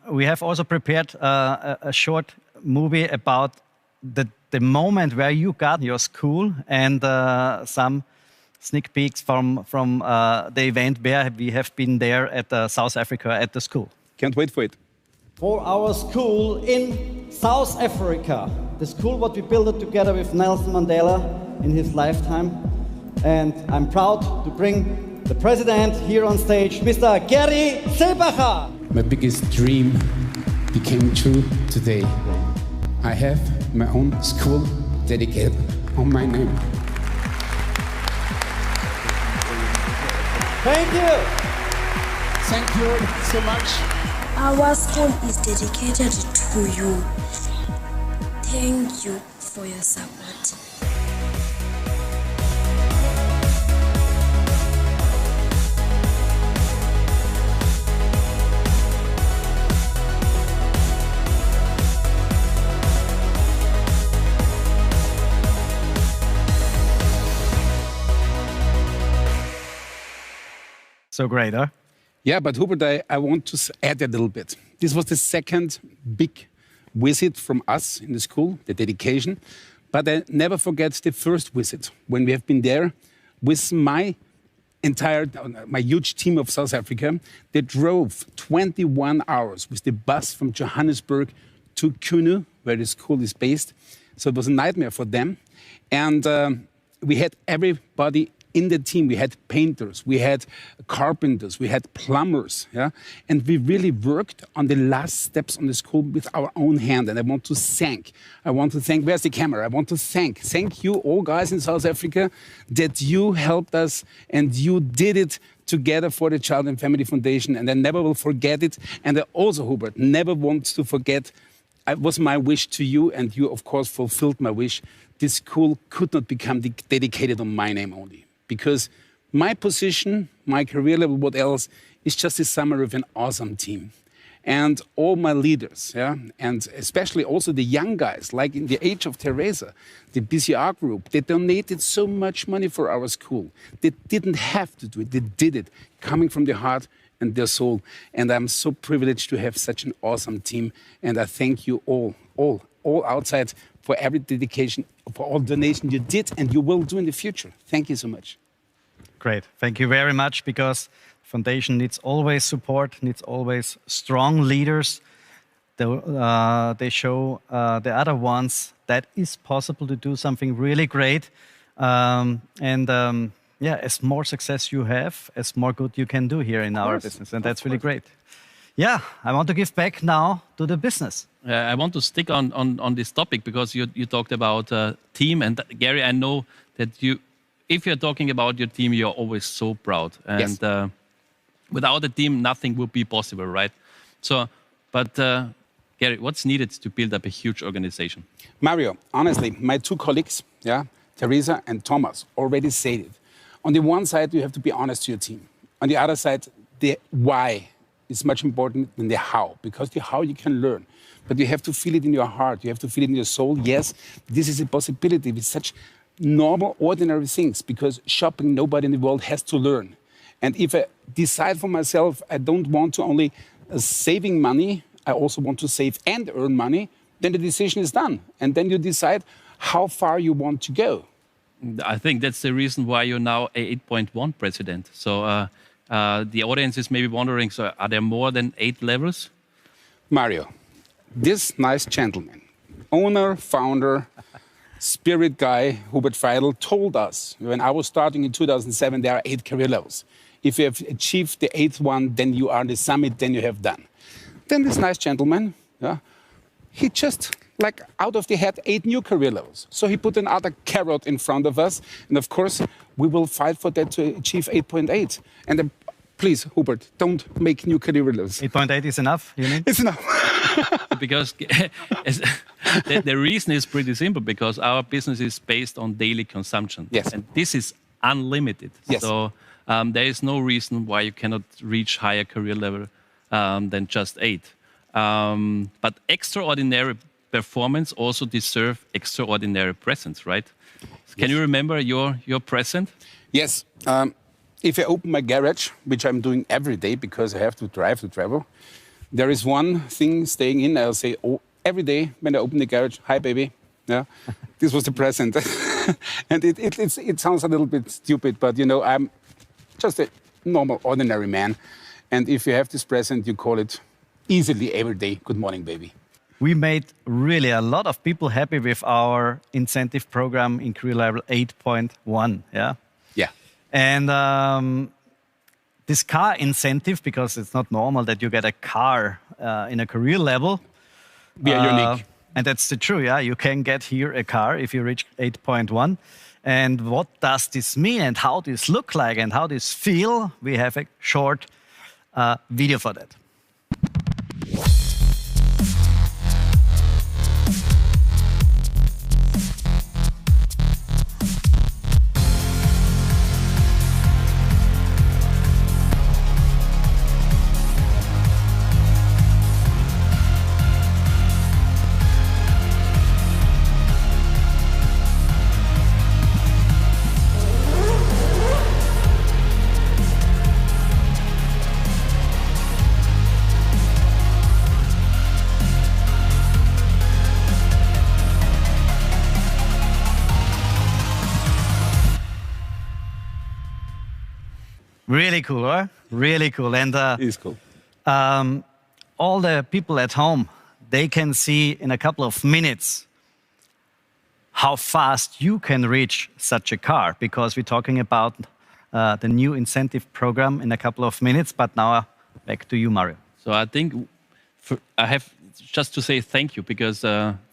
we have also prepared a short movie about the moment where you got your school and some sneak peeks from the event where we have been there at South Africa at the school. Can't wait for it. For our school in South Africa, the school what we built together with Nelson Mandela in his lifetime. And I'm proud to bring the president here on stage, Mr. Gary Seebacher. My biggest dream became true today. I have my own school dedicated on my name. Thank you. Thank you so much. Our school is dedicated to you. Thank you for your support. So great, huh? Yeah, but Hubert, I want to add a little bit. This was the second big visit from us in the school, the dedication. But I never forget the first visit when we have been there with my huge team of South Africa. They drove 21 hours with the bus from Johannesburg to Kunu, where the school is based. So it was a nightmare for them. And we had everybody in the team. We had painters, we had carpenters, we had plumbers, yeah? And we really worked on the last steps on the school with our own hand. And I want to thank, where's the camera? I want to thank you all guys in South Africa that you helped us and you did it together for the Child and Family Foundation. And I never will forget it. And I also, Hubert, never want to forget, it was my wish to you, and you, of course, fulfilled my wish. This school could not become dedicated on my name only. Because my position, my career level, what else, is just a summary of an awesome team. And all my leaders, yeah, and especially also the young guys, like in the age of Teresa, the BCR group, they donated so much money for our school. They didn't have to do it, they did it, coming from their heart and their soul. And I'm so privileged to have such an awesome team. And I thank you all outside for every dedication, for all donation you did and you will do in the future. Thank you so much. Great. Thank you very much, because foundation needs always support, needs always strong leaders. They show the other ones that is possible to do something really great. Yeah, as more success you have, as more good you can do here in our business. And that's really great. Yeah, I want to give back now to the business. I want to stick on this topic because you talked about team. And Gary, I know that if you're talking about your team, you're always so proud. And Yes. Without a team, nothing would be possible, right? So, but Gary, what's needed to build up a huge organization? Mario, honestly, my two colleagues, yeah, Teresa and Thomas, already said it. On the one side, you have to be honest to your team. On the other side, the why is much important than the how, because the how you can learn. But you have to feel it in your heart. You have to feel it in your soul. Yes, this is a possibility with such normal, ordinary things, because shopping, nobody in the world has to learn. And if I decide for myself, I don't want to only saving money, I also want to save and earn money, then the decision is done. And then you decide how far you want to go. I think that's the reason why you're now a 8.1 president. So the audience is maybe wondering, so are there more than 8 levels? Mario, this nice gentleman, owner, founder, spirit guy, Hubert Freidl, told us when I was starting in 2007, there are 8 career levels. If you have achieved the 8th one, then you are on the summit, then you have done. Then this nice gentleman, yeah, he just, like out of the head, 8 new career levels. So he put another carrot in front of us. And of course, we will fight for that to achieve 8.8. And please, Hubert, don't make new career levels. 8.8 is enough, you mean? It's enough. Because the reason is pretty simple, because our business is based on daily consumption. Yes. And this is unlimited. Yes. So there is no reason why you cannot reach higher career level than just 8. But extraordinary performance also deserve extraordinary presence, right? Can you remember your present? Yes. If I open my garage, which I'm doing every day because I have to drive to travel, there is one thing staying in. I'll say, oh, every day when I open the garage, hi, baby. Yeah, this was the present. And it sounds a little bit stupid, but, you know, I'm just a normal, ordinary man. And if you have this present, you call it easily every day, good morning, baby. We made really a lot of people happy with our incentive program in career level 8.1, yeah? Yeah. And this car incentive, because it's not normal that you get a car in a career level. We are unique. And that's the truth, yeah? You can get here a car if you reach 8.1. And what does this mean and how this look like and how this feel? We have a short video for that. Really cool, huh? Really cool. And it's cool. All the people at home, they can see in a couple of minutes how fast you can reach such a car, because we're talking about the new incentive program in a couple of minutes. But now back to you, Mario. So I think I have just to say thank you, because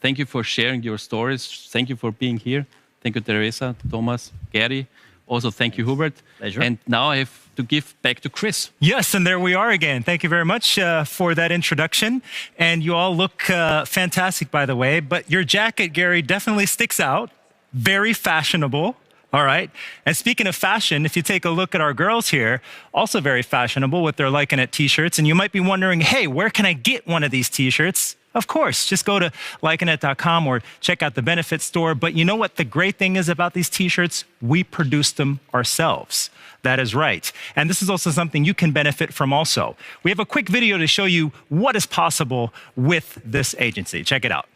thank you for sharing your stories. Thank you for being here. Thank you, Teresa, Thomas, Gary. Also, thank you, Hubert. Pleasure. And now I have to give back to Chris. Yes, and there we are again. Thank you very much for that introduction. And you all look fantastic, by the way. But your jacket, Gary, definitely sticks out. Very fashionable. All right. And speaking of fashion, if you take a look at our girls here, also very fashionable with their Lyconet t-shirts. And you might be wondering, hey, where can I get one of these t-shirts? Of course, just go to Lyconet.com or check out the benefit store. But you know what the great thing is about these t-shirts? We produce them ourselves. That is right. And this is also something you can benefit from also. We have a quick video to show you what is possible with this agency. Check it out.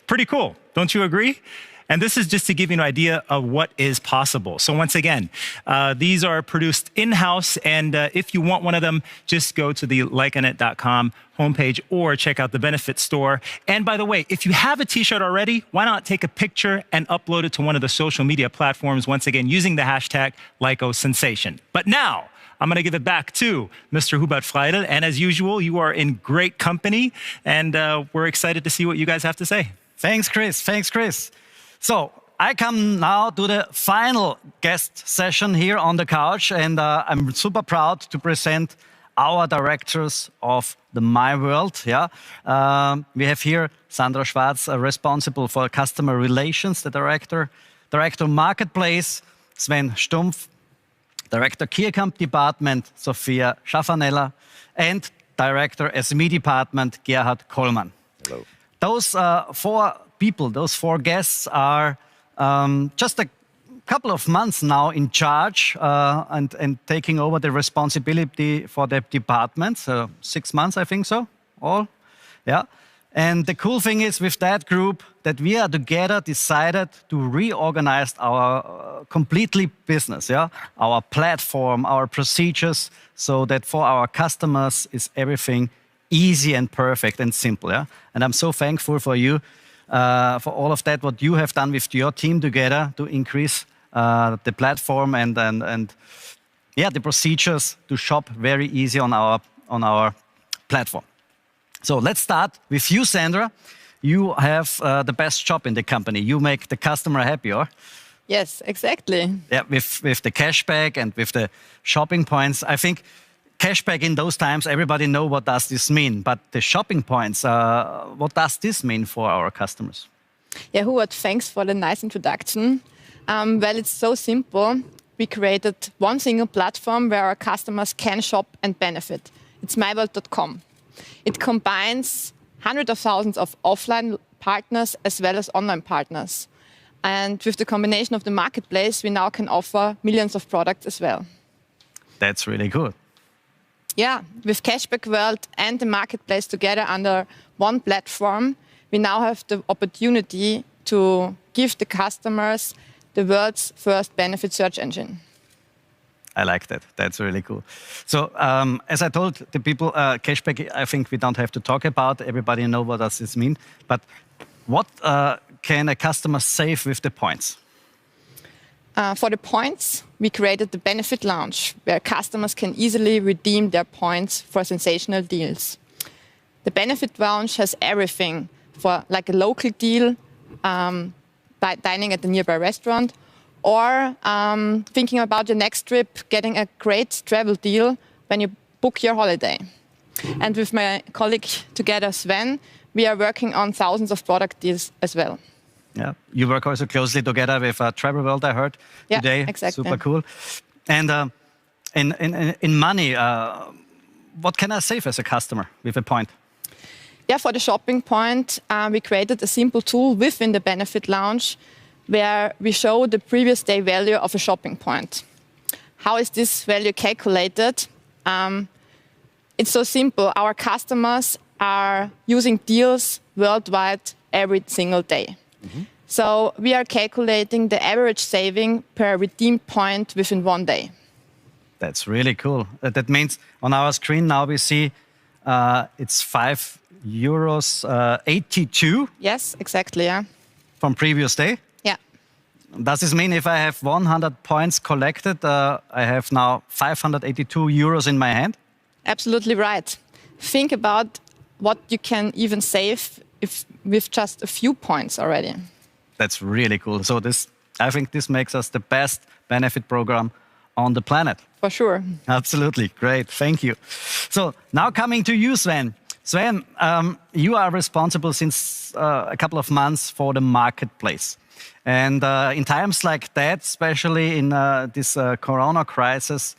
Pretty cool, don't you agree? And this is just to give you an idea of what is possible. So once again, these are produced in-house, and if you want one of them, just go to the Lyconet.com homepage or check out the benefit store. And by the way, if you have a t-shirt already, why not take a picture and upload it to one of the social media platforms, once again, using the hashtag LycoSensation. But now, I'm going to give it back to Mr. Hubert Freidel. And as usual, you are in great company, and we're excited to see what you guys have to say. Thanks, Chris. Thanks, Chris. So I come now to the final guest session here on the couch, and I'm super proud to present our directors of the My World. Yeah, we have here Sandra Schwarz, responsible for customer relations, the director marketplace, Sven Stumpf, director key account department, Sophia Schaffanella, and director SME department, Gerhard Kollmann. Hello. Those four people, those four guests are just a couple of months now in charge and taking over the responsibility for the department. So 6 months, I think so, all. Yeah. And the cool thing is with that group that we are together decided to reorganize our completely business, yeah, our platform, our procedures, so that for our customers is everything easy and perfect and simple. Yeah? And I'm so thankful for you, for all of that, what you have done with your team together to increase the platform and yeah, the procedures to shop very easy on our platform. So let's start with you, Sandra. You have the best job in the company. You make the customer happy, or? Yes, exactly. Yeah, with the cashback and with the shopping points. I think cashback in those times, everybody know what does this mean. But the shopping points, what does this mean for our customers? Yeah, Hubert, thanks for the nice introduction. Well, it's so simple. We created one single platform where our customers can shop and benefit. It's myworld.com. It combines hundreds of thousands of offline partners as well as online partners. And with the combination of the marketplace, we now can offer millions of products as well. That's really good. Yeah, with Cashback World and the marketplace together under one platform, we now have the opportunity to give the customers the world's first benefit search engine. I like that. That's really cool. So as I told the people, cashback, I think we don't have to talk about. Everybody knows what does this mean. But what can a customer save with the points? For the points, we created the Benefit Lounge, where customers can easily redeem their points for sensational deals. The Benefit Lounge has everything for like a local deal, dining at the nearby restaurant, or thinking about your next trip, getting a great travel deal when you book your holiday. And with my colleague together, Sven, we are working on thousands of product deals as well. Yeah, you work also closely together with Travel World, I heard today. Exactly. Super cool. And in money, what can I save as a customer with a point? Yeah, for the shopping point, we created a simple tool within the Benefit Lounge where we show the previous day value of a shopping point. How is this value calculated? It's so simple. Our customers are using deals worldwide every single day. So we are calculating the average saving per redeemed point within 1 day. That's really cool. That means on our screen now we see it's €5.82. Yes, exactly, yeah. From previous day? Yeah. Does this mean if I have 100 points collected, I have now €582 in my hand? Absolutely right. Think about what you can even save with just a few points already. That's really cool. So I think this makes us the best benefit program on the planet. For sure. Absolutely. Great. Thank you. So now coming to you, Sven. Sven, you are responsible since a couple of months for the marketplace. And in times like that, especially in this corona crisis,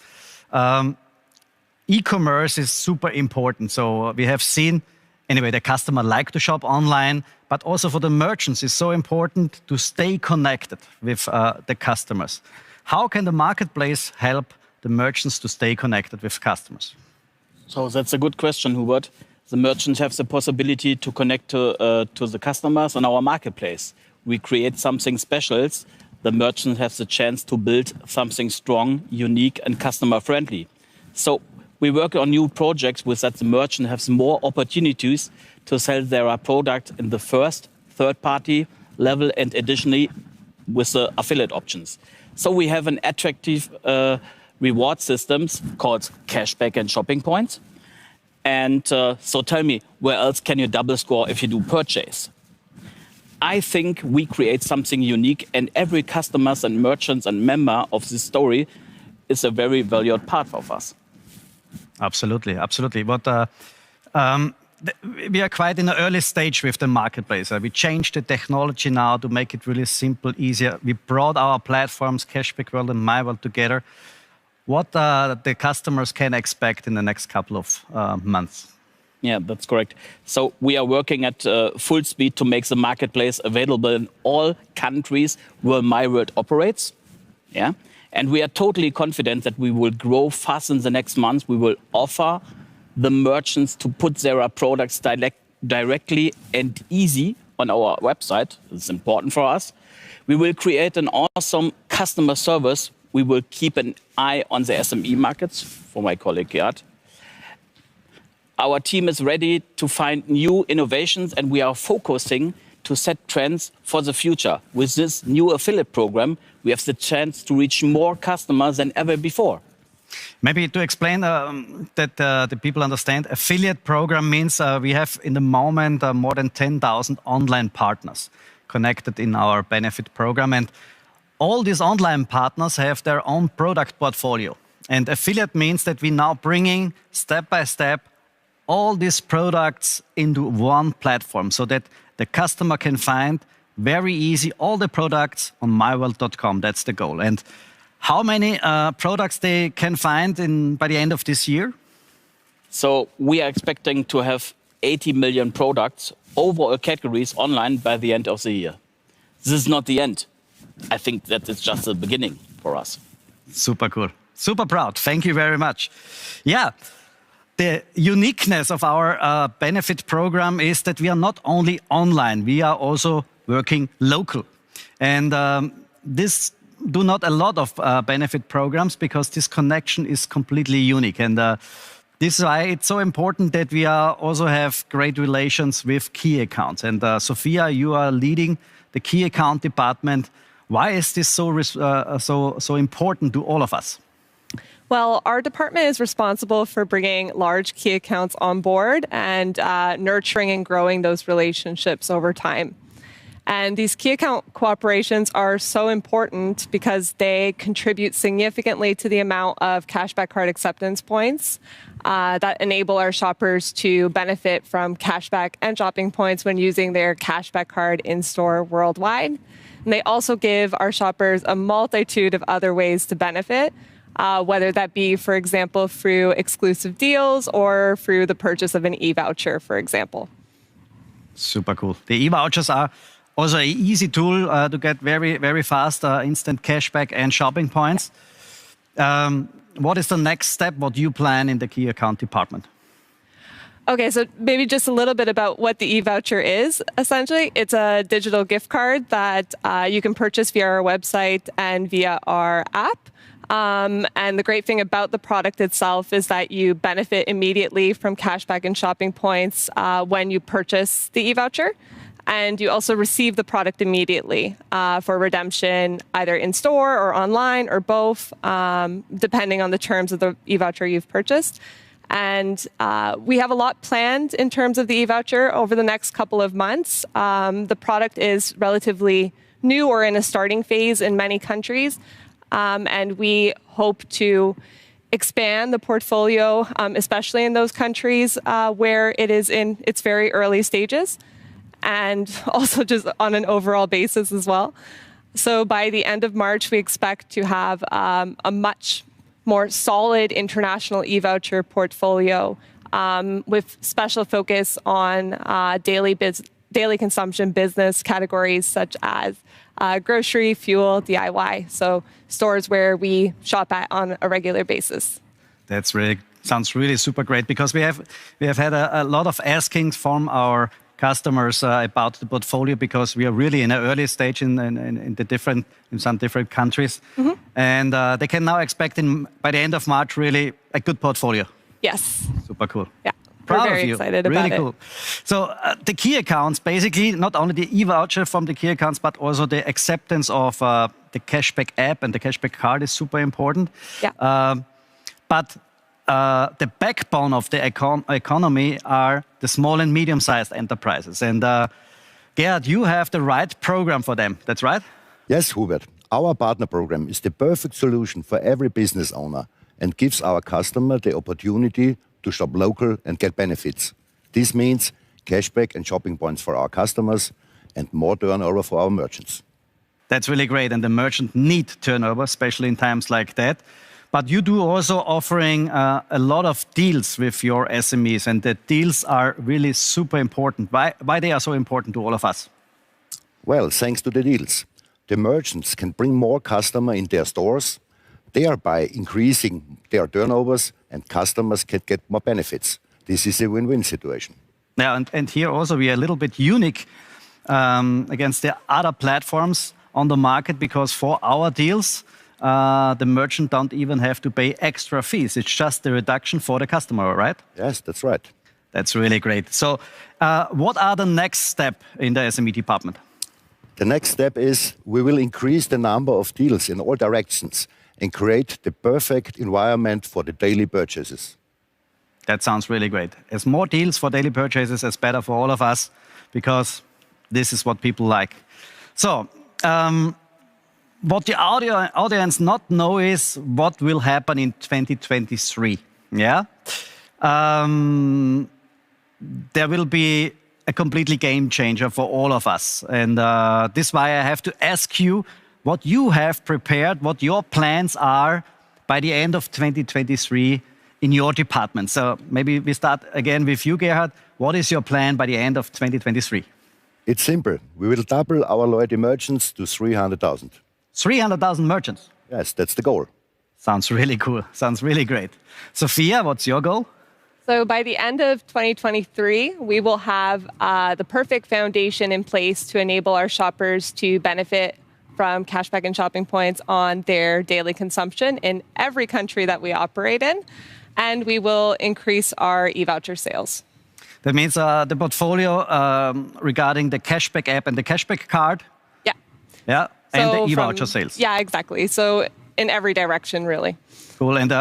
e-commerce is super important. So we have seen, anyway, the customer like to shop online, but also for the merchants, it's so important to stay connected with the customers. How can the marketplace help the merchants to stay connected with customers? So that's a good question, Hubert. The merchants have the possibility to connect to the customers on our marketplace. We create something special. The merchant has the chance to build something strong, unique, and customer-friendly. So we work on new projects with that the merchant has more opportunities to sell their product in the first, third-party level, and additionally with the affiliate options. So we have an attractive reward systems called cashback and shopping points. And so tell me, where else can you double score if you do purchase? I think we create something unique, and every customers and merchants and member of this story is a very valued part of us. Absolutely, absolutely. But we are quite in the early stage with the marketplace. We changed the technology now to make it really simple, easier. We brought our platforms, Cashback World and My World, together. What the customers can expect in the next couple of months? Yeah, that's correct. So we are working at full speed to make the marketplace available in all countries where My World operates. Yeah, and we are totally confident that we will grow fast in the next months. We will offer the merchants to put their products directly and easy on our website. It's important for us. We will create an awesome customer service. We will keep an eye on the SME markets, for my colleague Gerd. Our team is ready to find new innovations, and we are focusing to set trends for the future. With this new affiliate program, we have the chance to reach more customers than ever before. Maybe to explain that the people understand, affiliate program means we have in the moment more than 10,000 online partners connected in our benefit program. And all these online partners have their own product portfolio. And affiliate means that we're now bringing step by step all these products into one platform so that the customer can find very easy all the products on myworld.com. That's the goal. And how many products they can find by the end of this year? So we are expecting to have 80 million products, overall categories online by the end of the year. This is not the end. I think that it's just the beginning for us. Super cool. Super proud. Thank you very much. Yeah. The uniqueness of our benefit program is that we are not only online, we are also working local. And this do not a lot of benefit programs because this connection is completely unique. And this is why it's so important that we also have great relations with key accounts. And Sophia, you are leading the key account department. Why is this so important to all of us? Well, our department is responsible for bringing large key accounts on board and nurturing and growing those relationships over time. And these key account cooperations are so important because they contribute significantly to the amount of cashback card acceptance points that enable our shoppers to benefit from cashback and shopping points when using their cashback card in-store worldwide. And they also give our shoppers a multitude of other ways to benefit, whether that be, for example, through exclusive deals or through the purchase of an e-voucher, for example. Super cool. The e-vouchers are also an easy tool to get very, very fast instant cashback and shopping points. What is the next step? What do you plan in the key account department? Okay, so maybe just a little bit about what the e-voucher is. Essentially, it's a digital gift card that you can purchase via our website and via our app. And the great thing about the product itself is that you benefit immediately from cashback and shopping points when you purchase the e-voucher. And you also receive the product immediately for redemption, either in store or online or both, depending on the terms of the e-voucher you've purchased. And we have a lot planned in terms of the e-voucher over the next couple of months. The product is relatively new or in a starting phase in many countries. And we hope to expand the portfolio, especially in those countries where it is in its very early stages, and also just on an overall basis as well. So by the end of March, we expect to have a much more solid international e-voucher portfolio with special focus on daily consumption business categories such as grocery, fuel, DIY. So stores where we shop at on a regular basis. That's really sounds really super great, because we have had a lot of askings from our customers about the portfolio, because we are really in an early stage in some different countries, and they can now expect by the end of March really a good portfolio. Yes. Super cool. Yeah. Proud We're very of you. excited really about cool. it. So the key accounts, basically, not only the e-voucher from the key accounts, but also the acceptance of the cashback app and the cashback card is super important. Yeah. But the backbone of the economy are the small and medium-sized enterprises. And Gerhard, you have the right program for them. That's right? Yes, Hubert. Our partner program is the perfect solution for every business owner and gives our customer the opportunity to shop local and get benefits. This means cashback and shopping points for our customers and more turnover for our merchants. That's really great. And the merchant need turnover, especially in times like that. But you do also offering a lot of deals with your SMEs, and the deals are really super important. Why they are so important to all of us? Well, thanks to the deals, the merchants can bring more customers in their stores, thereby increasing their turnovers, and customers can get more benefits. This is a win-win situation. Yeah, and here also we are a little bit unique against the other platforms on the market, because for our deals, the merchant don't even have to pay extra fees. It's just the reduction for the customer, right? Yes, that's right. That's really great. So what are the next step in the SME department? The next step is we will increase the number of deals in all directions and create the perfect environment for the daily purchases. That sounds really great. As more deals for daily purchases, as better for all of us, because this is what people like. So, what the audience not know is what will happen in 2023. Yeah, there will be a completely game changer for all of us, and this is why I have to ask you what you have prepared, what your plans are by the end of 2023 in your department. So maybe we start again with you, Gerhard. What is your plan by the end of 2023? It's simple. We will double our loyalty merchants to 300,000. 300,000 merchants? Yes, that's the goal. Sounds really cool. Sounds really great. Sophia, what's your goal? So by the end of 2023, we will have the perfect foundation in place to enable our shoppers to benefit from cashback and shopping points on their daily consumption in every country that we operate in. And we will increase our e-voucher sales. That means the portfolio regarding the cashback app and the cashback card? Yeah. Yeah, and So the e-voucher sales? Yeah, exactly. So in every direction, really. Cool. And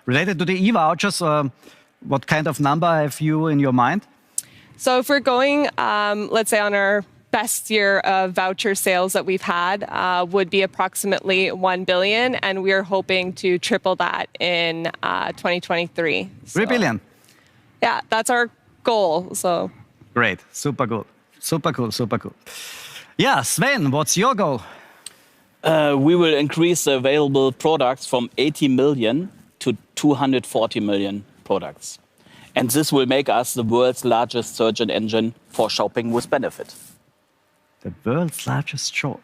related to the e-vouchers, what kind of number have you in your mind? So if we're going, let's say on our best year of voucher sales that we've had would be approximately 1 billion, and we're hoping to triple that in 2023. 3 billion. Yeah, that's our goal. So great, super good, super cool, super cool. Yeah, Sven, what's your goal? We will increase the available products from 80 million to 240 million products. And this will make us the world's largest search engine for shopping with benefit. The world's largest shop.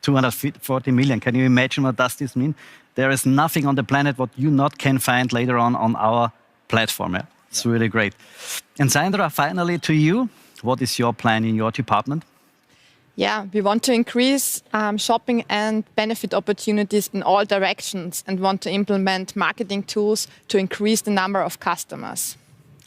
240 million. Can you imagine what does this mean? There is nothing on the planet what you not can find later on our platform. Yeah? It's really great. And Sandra, finally to you. What is your plan in your department? Yeah, we want to increase shopping and benefit opportunities in all directions and want to implement marketing tools to increase the number of customers.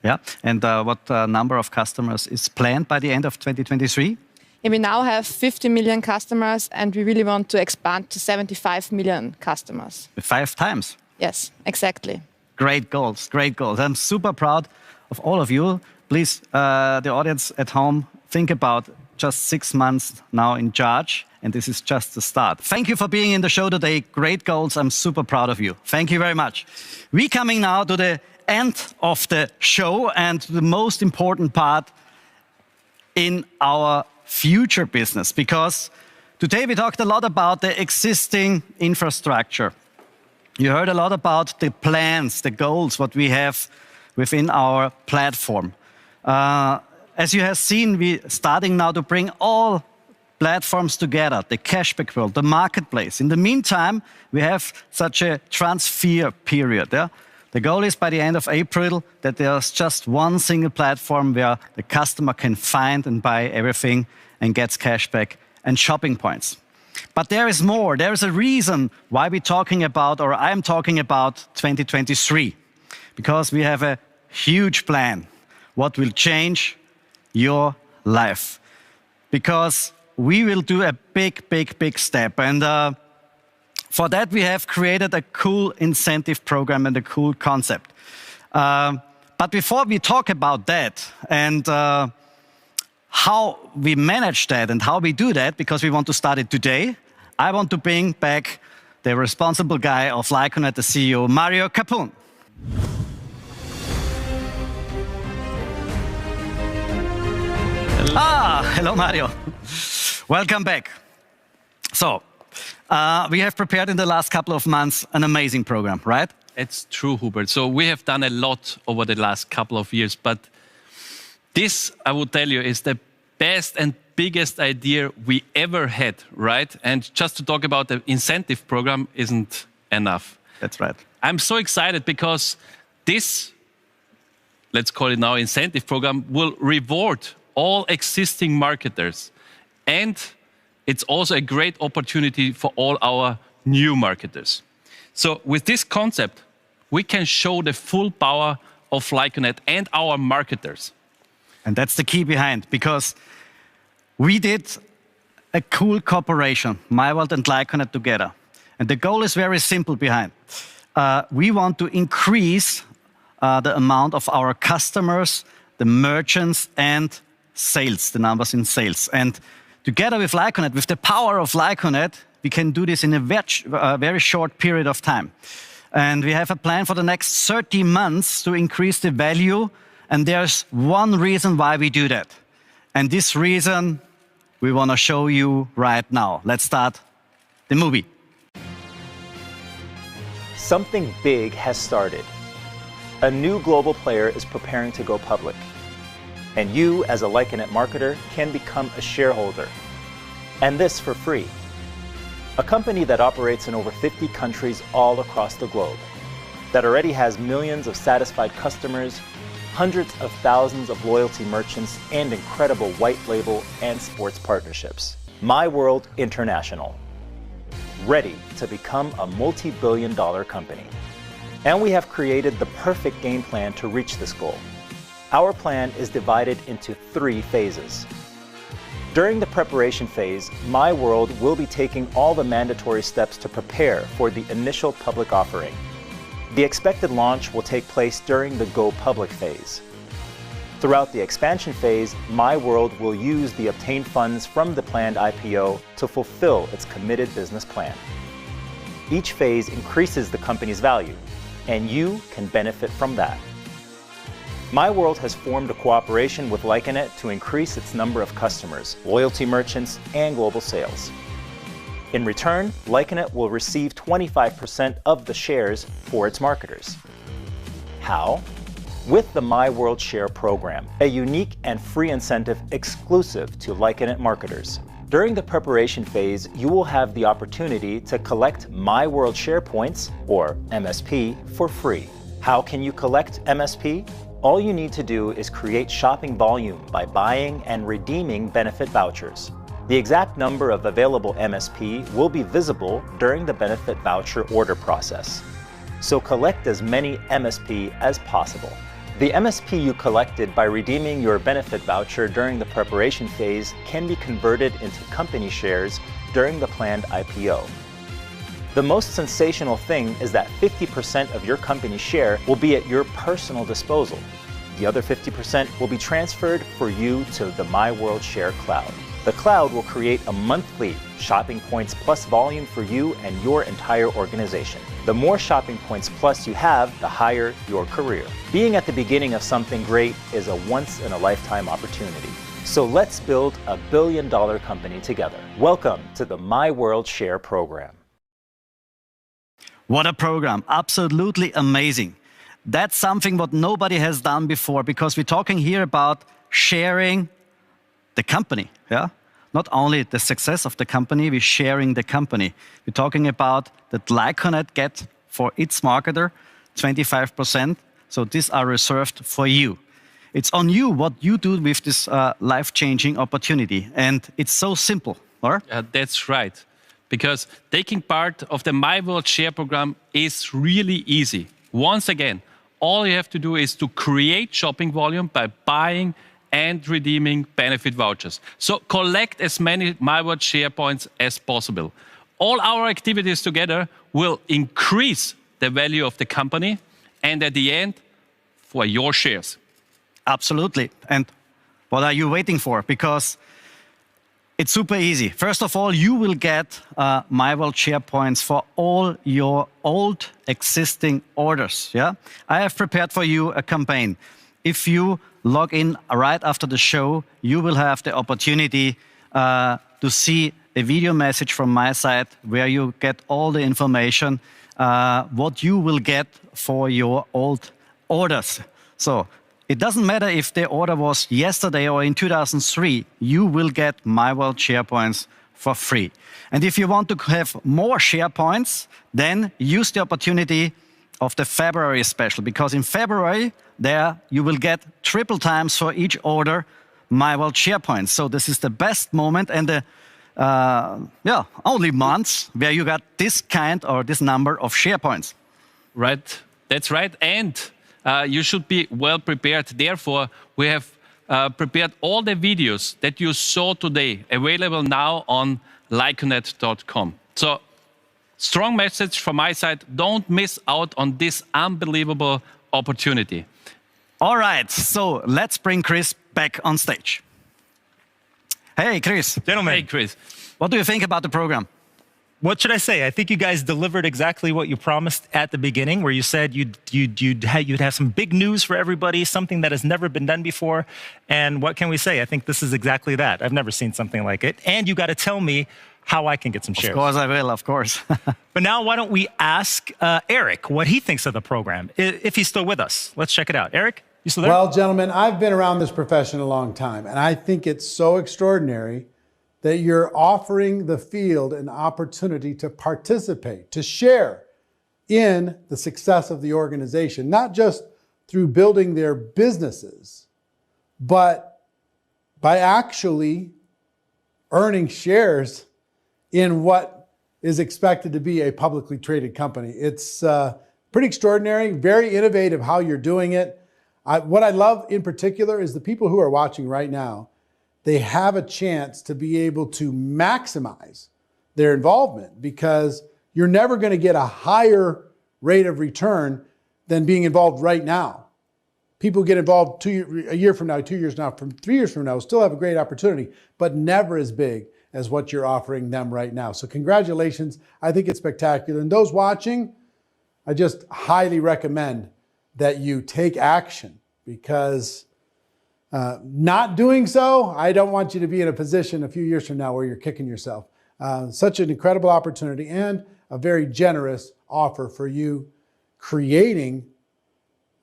Yeah, and what number of customers is planned by the end of 2023? And we now have 50 million customers and we really want to expand to 75 million customers. 5 times? Yes, exactly. Great goals, great goals. I'm super proud of all of you. Please, the audience at home, think about just 6 months now in charge, and this is just the start. Thank you for being in the show today. Great goals. I'm super proud of you. Thank you very much. We're coming now to the end of the show and the most important part in our future business, because today we talked a lot about the existing infrastructure. You heard a lot about the plans, the goals, what we have within our platform. As you have seen, we're starting now to bring all platforms together, the cashback world, the marketplace. In the meantime, we have such a transfer period. Yeah? The goal is by the end of April that there's just one single platform where the customer can find and buy everything and gets cashback and shopping points. But there is more. There is a reason why we're talking about, or I'm talking about 2023, because we have a huge plan. What will change your life, because we will do a big step. And for that, we have created a cool incentive program and a cool concept. But before we talk about that and how we manage that and how we do that, because we want to start it today, I want to bring back the responsible guy of Lyconet, the CEO, Mario Capun. Hello, Mario. Welcome back. So, we have prepared in the last couple of months an amazing program, right? It's true, Hubert. So we have done a lot over the last couple of years, but this, I would tell you, is the best and biggest idea we ever had, right? And just to talk about the incentive program isn't enough. That's right. I'm so excited because this, let's call it now, incentive program will reward all existing marketers. And it's also a great opportunity for all our new marketers. So with this concept, we can show the full power of Lyconet and our marketers. And that's the key behind, because we did a cool cooperation, MyWorld and Lyconet together. And the goal is very simple behind. We want to increase the amount of our customers, the merchants, and sales, the numbers in sales. And together with Lyconet, with the power of Lyconet, we can do this in a very short period of time. And we have a plan for the next 30 months to increase the value. And there's one reason why we do that. And this reason we want to show you right now. Let's start the movie. Something big has started. A new global player is preparing to go public. And you, as a Lyconet marketer, can become a shareholder. And this for free. A company that operates in over 50 countries all across the globe, that already has millions of satisfied customers, hundreds of thousands of loyalty merchants, and incredible white label and sports partnerships. MyWorld International. Ready to become a multi-billion-dollar company. And we have created the perfect game plan to reach this goal. Our plan is divided into 3 phases. During the preparation phase, MyWorld will be taking all the mandatory steps to prepare for the initial public offering. The expected launch will take place during the Go Public phase. Throughout the expansion phase, My World will use the obtained funds from the planned IPO to fulfill its committed business plan. Each phase increases the company's value, and you can benefit from that. My World has formed a cooperation with Lyconet to increase its number of customers, loyalty merchants, and global sales. In return, Lyconet will receive 25% of the shares for its marketers. How? With the My World Share program, a unique and free incentive exclusive to Lyconet marketers. During the preparation phase, you will have the opportunity to collect My World Share points, or MSP, for free. How can you collect MSP? All you need to do is create shopping volume by buying and redeeming benefit vouchers. The exact number of available MSP will be visible during the benefit voucher order process. So collect as many MSP as possible. The MSP you collected by redeeming your benefit voucher during the preparation phase can be converted into company shares during the planned IPO. The most sensational thing is that 50% of your company share will be at your personal disposal. The other 50% will be transferred for you to the My World Share Cloud. The cloud will create a monthly Shopping Points Plus volume for you and your entire organization. The more Shopping Points Plus you have, the higher your career. Being at the beginning of something great is a once-in-a-lifetime opportunity. So let's build a billion-dollar company together. Welcome to the My World Share program. What a program, absolutely amazing. That's something what nobody has done before, because we're talking here about sharing the company, yeah? Not only the success of the company, we're sharing the company. We're talking about that Lyconet get for its marketer 25%, so these are reserved for you. It's on you what you do with this life-changing opportunity, and it's so simple, or? That's right, because taking part of the My World Share program is really easy. Once again, all you have to do is to create shopping volume by buying and redeeming benefit vouchers. So collect as many My World Share points as possible. All our activities together will increase the value of the company and at the end, for your shares. Absolutely. And what are you waiting for? Because it's super easy. First of all, you will get My World Share points for all your old existing orders. Yeah, I have prepared for you a campaign. If you log in right after the show, you will have the opportunity to see a video message from my side where you get all the information what you will get for your old orders. So it doesn't matter if the order was yesterday or in 2003, you will get My World Share points for free. And if you want to have more share points, then use the opportunity of the February special, because in February, there you will get triple times for each order My World Share points. So this is the best moment and the only months where you got this kind or this number of share points. Right, that's right. And you should be well prepared. Therefore, we have prepared all the videos that you saw today, available now on Lyconet.com. So, strong message from my side, don't miss out on this unbelievable opportunity. All right, so let's bring Chris back on stage. Hey, Chris. Gentlemen. Hey, Chris. What do you think about the program? What should I say? I think you guys delivered exactly what you promised at the beginning, where you said you'd have some big news for everybody, something that has never been done before. And what can we say? I think this is exactly that. I've never seen something like it. And you got to tell me how I can get some shares. Of course I will, of course. But now why don't we ask Eric what he thinks of the program, if he's still with us. Let's check it out. Eric, you still there? Well, gentlemen, I've been around this profession a long time, and I think it's so extraordinary that you're offering the field an opportunity to participate, to share in the success of the organization, not just through building their businesses, but by actually earning shares in what is expected to be a publicly traded company. It's pretty extraordinary, very innovative how you're doing it. What I love in particular is the people who are watching right now, they have a chance to be able to maximize their involvement, because you're never going to get a higher rate of return than being involved right now. people get involved a year from now, 2 years now, from 3 years from now, will still have a great opportunity, but never as big as what you're offering them right now. So congratulations. I think it's spectacular. And those watching, I just highly recommend that you take action, because not doing so, I don't want you to be in a position a few years from now where you're kicking yourself. Such an incredible opportunity and a very generous offer for you, creating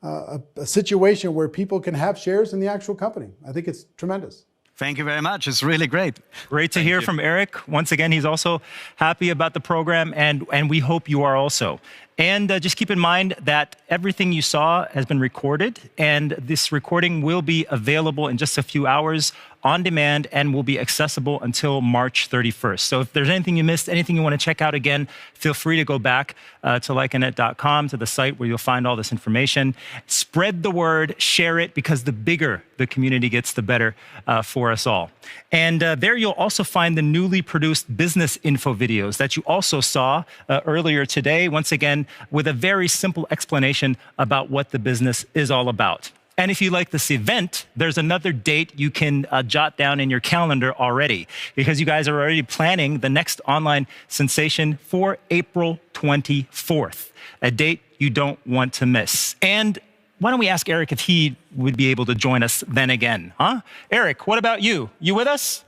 a situation where people can have shares in the actual company. I think it's tremendous. Thank you very much. It's really great. Great to hear from Eric. Once again, he's also happy about the program, and we hope you are also. And just keep in mind that everything you saw has been recorded, and this recording will be available in just a few hours on demand and will be accessible until March 31st. So if there's anything you missed, anything you want to check out again, feel free to go back to Lyconet.com, to the site where you'll find all this information. Spread the word, share it, because the bigger the community gets, the better for us all. And there you'll also find the newly produced business info videos that you also saw earlier today, once again, with a very simple explanation about what the business is all about. And if you like this event, there's another date you can jot down in your calendar already, because you guys are already planning the next online sensation for April 24th, a date you don't want to miss. And why don't we ask Eric if he would be able to join us then again, huh? Eric, what about you? You with us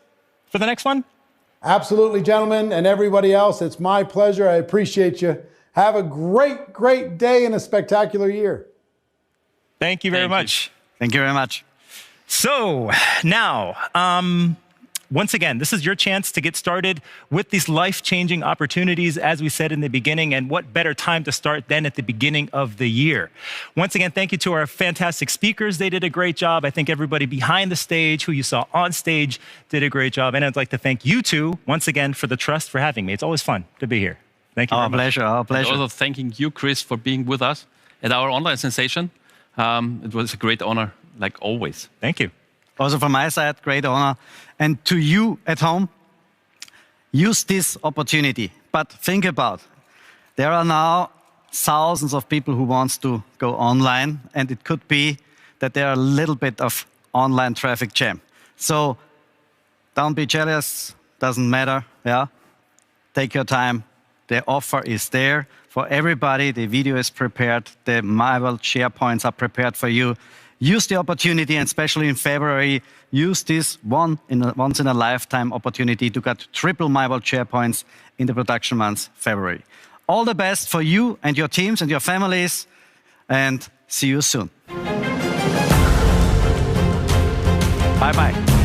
for the next one? Absolutely, gentlemen, and everybody else. It's my pleasure. I appreciate you. Have a great, great day and a spectacular year. Thank you very much. Thank you very much. So now, once again, this is your chance to get started with these life-changing opportunities, as we said in the beginning, and what better time to start than at the beginning of the year. Once again, thank you to our fantastic speakers. They did a great job. I think everybody behind the stage, who you saw on stage, did a great job. And I'd like to thank you two, once again, for the trust for having me. It's always fun to be here. Thank you very much. Pleasure, our pleasure. And also thanking you, Chris, for being with us at our online sensation. It was a great honor, like always. Thank you. Also from my side, great honor. And to you at home, use this opportunity. But think about, there are now thousands of people who want to go online, and it could be that there are a little bit of online traffic jam. So don't be jealous, doesn't matter, yeah? Take your time. The offer is there for everybody. The video is prepared. The MyWorld SharePoints are prepared for you. Use the opportunity, and especially in February, use this once in a lifetime opportunity to get triple MyWorld SharePoints in the production month, February. All the best for you and your teams and your families, and see you soon. Bye-bye.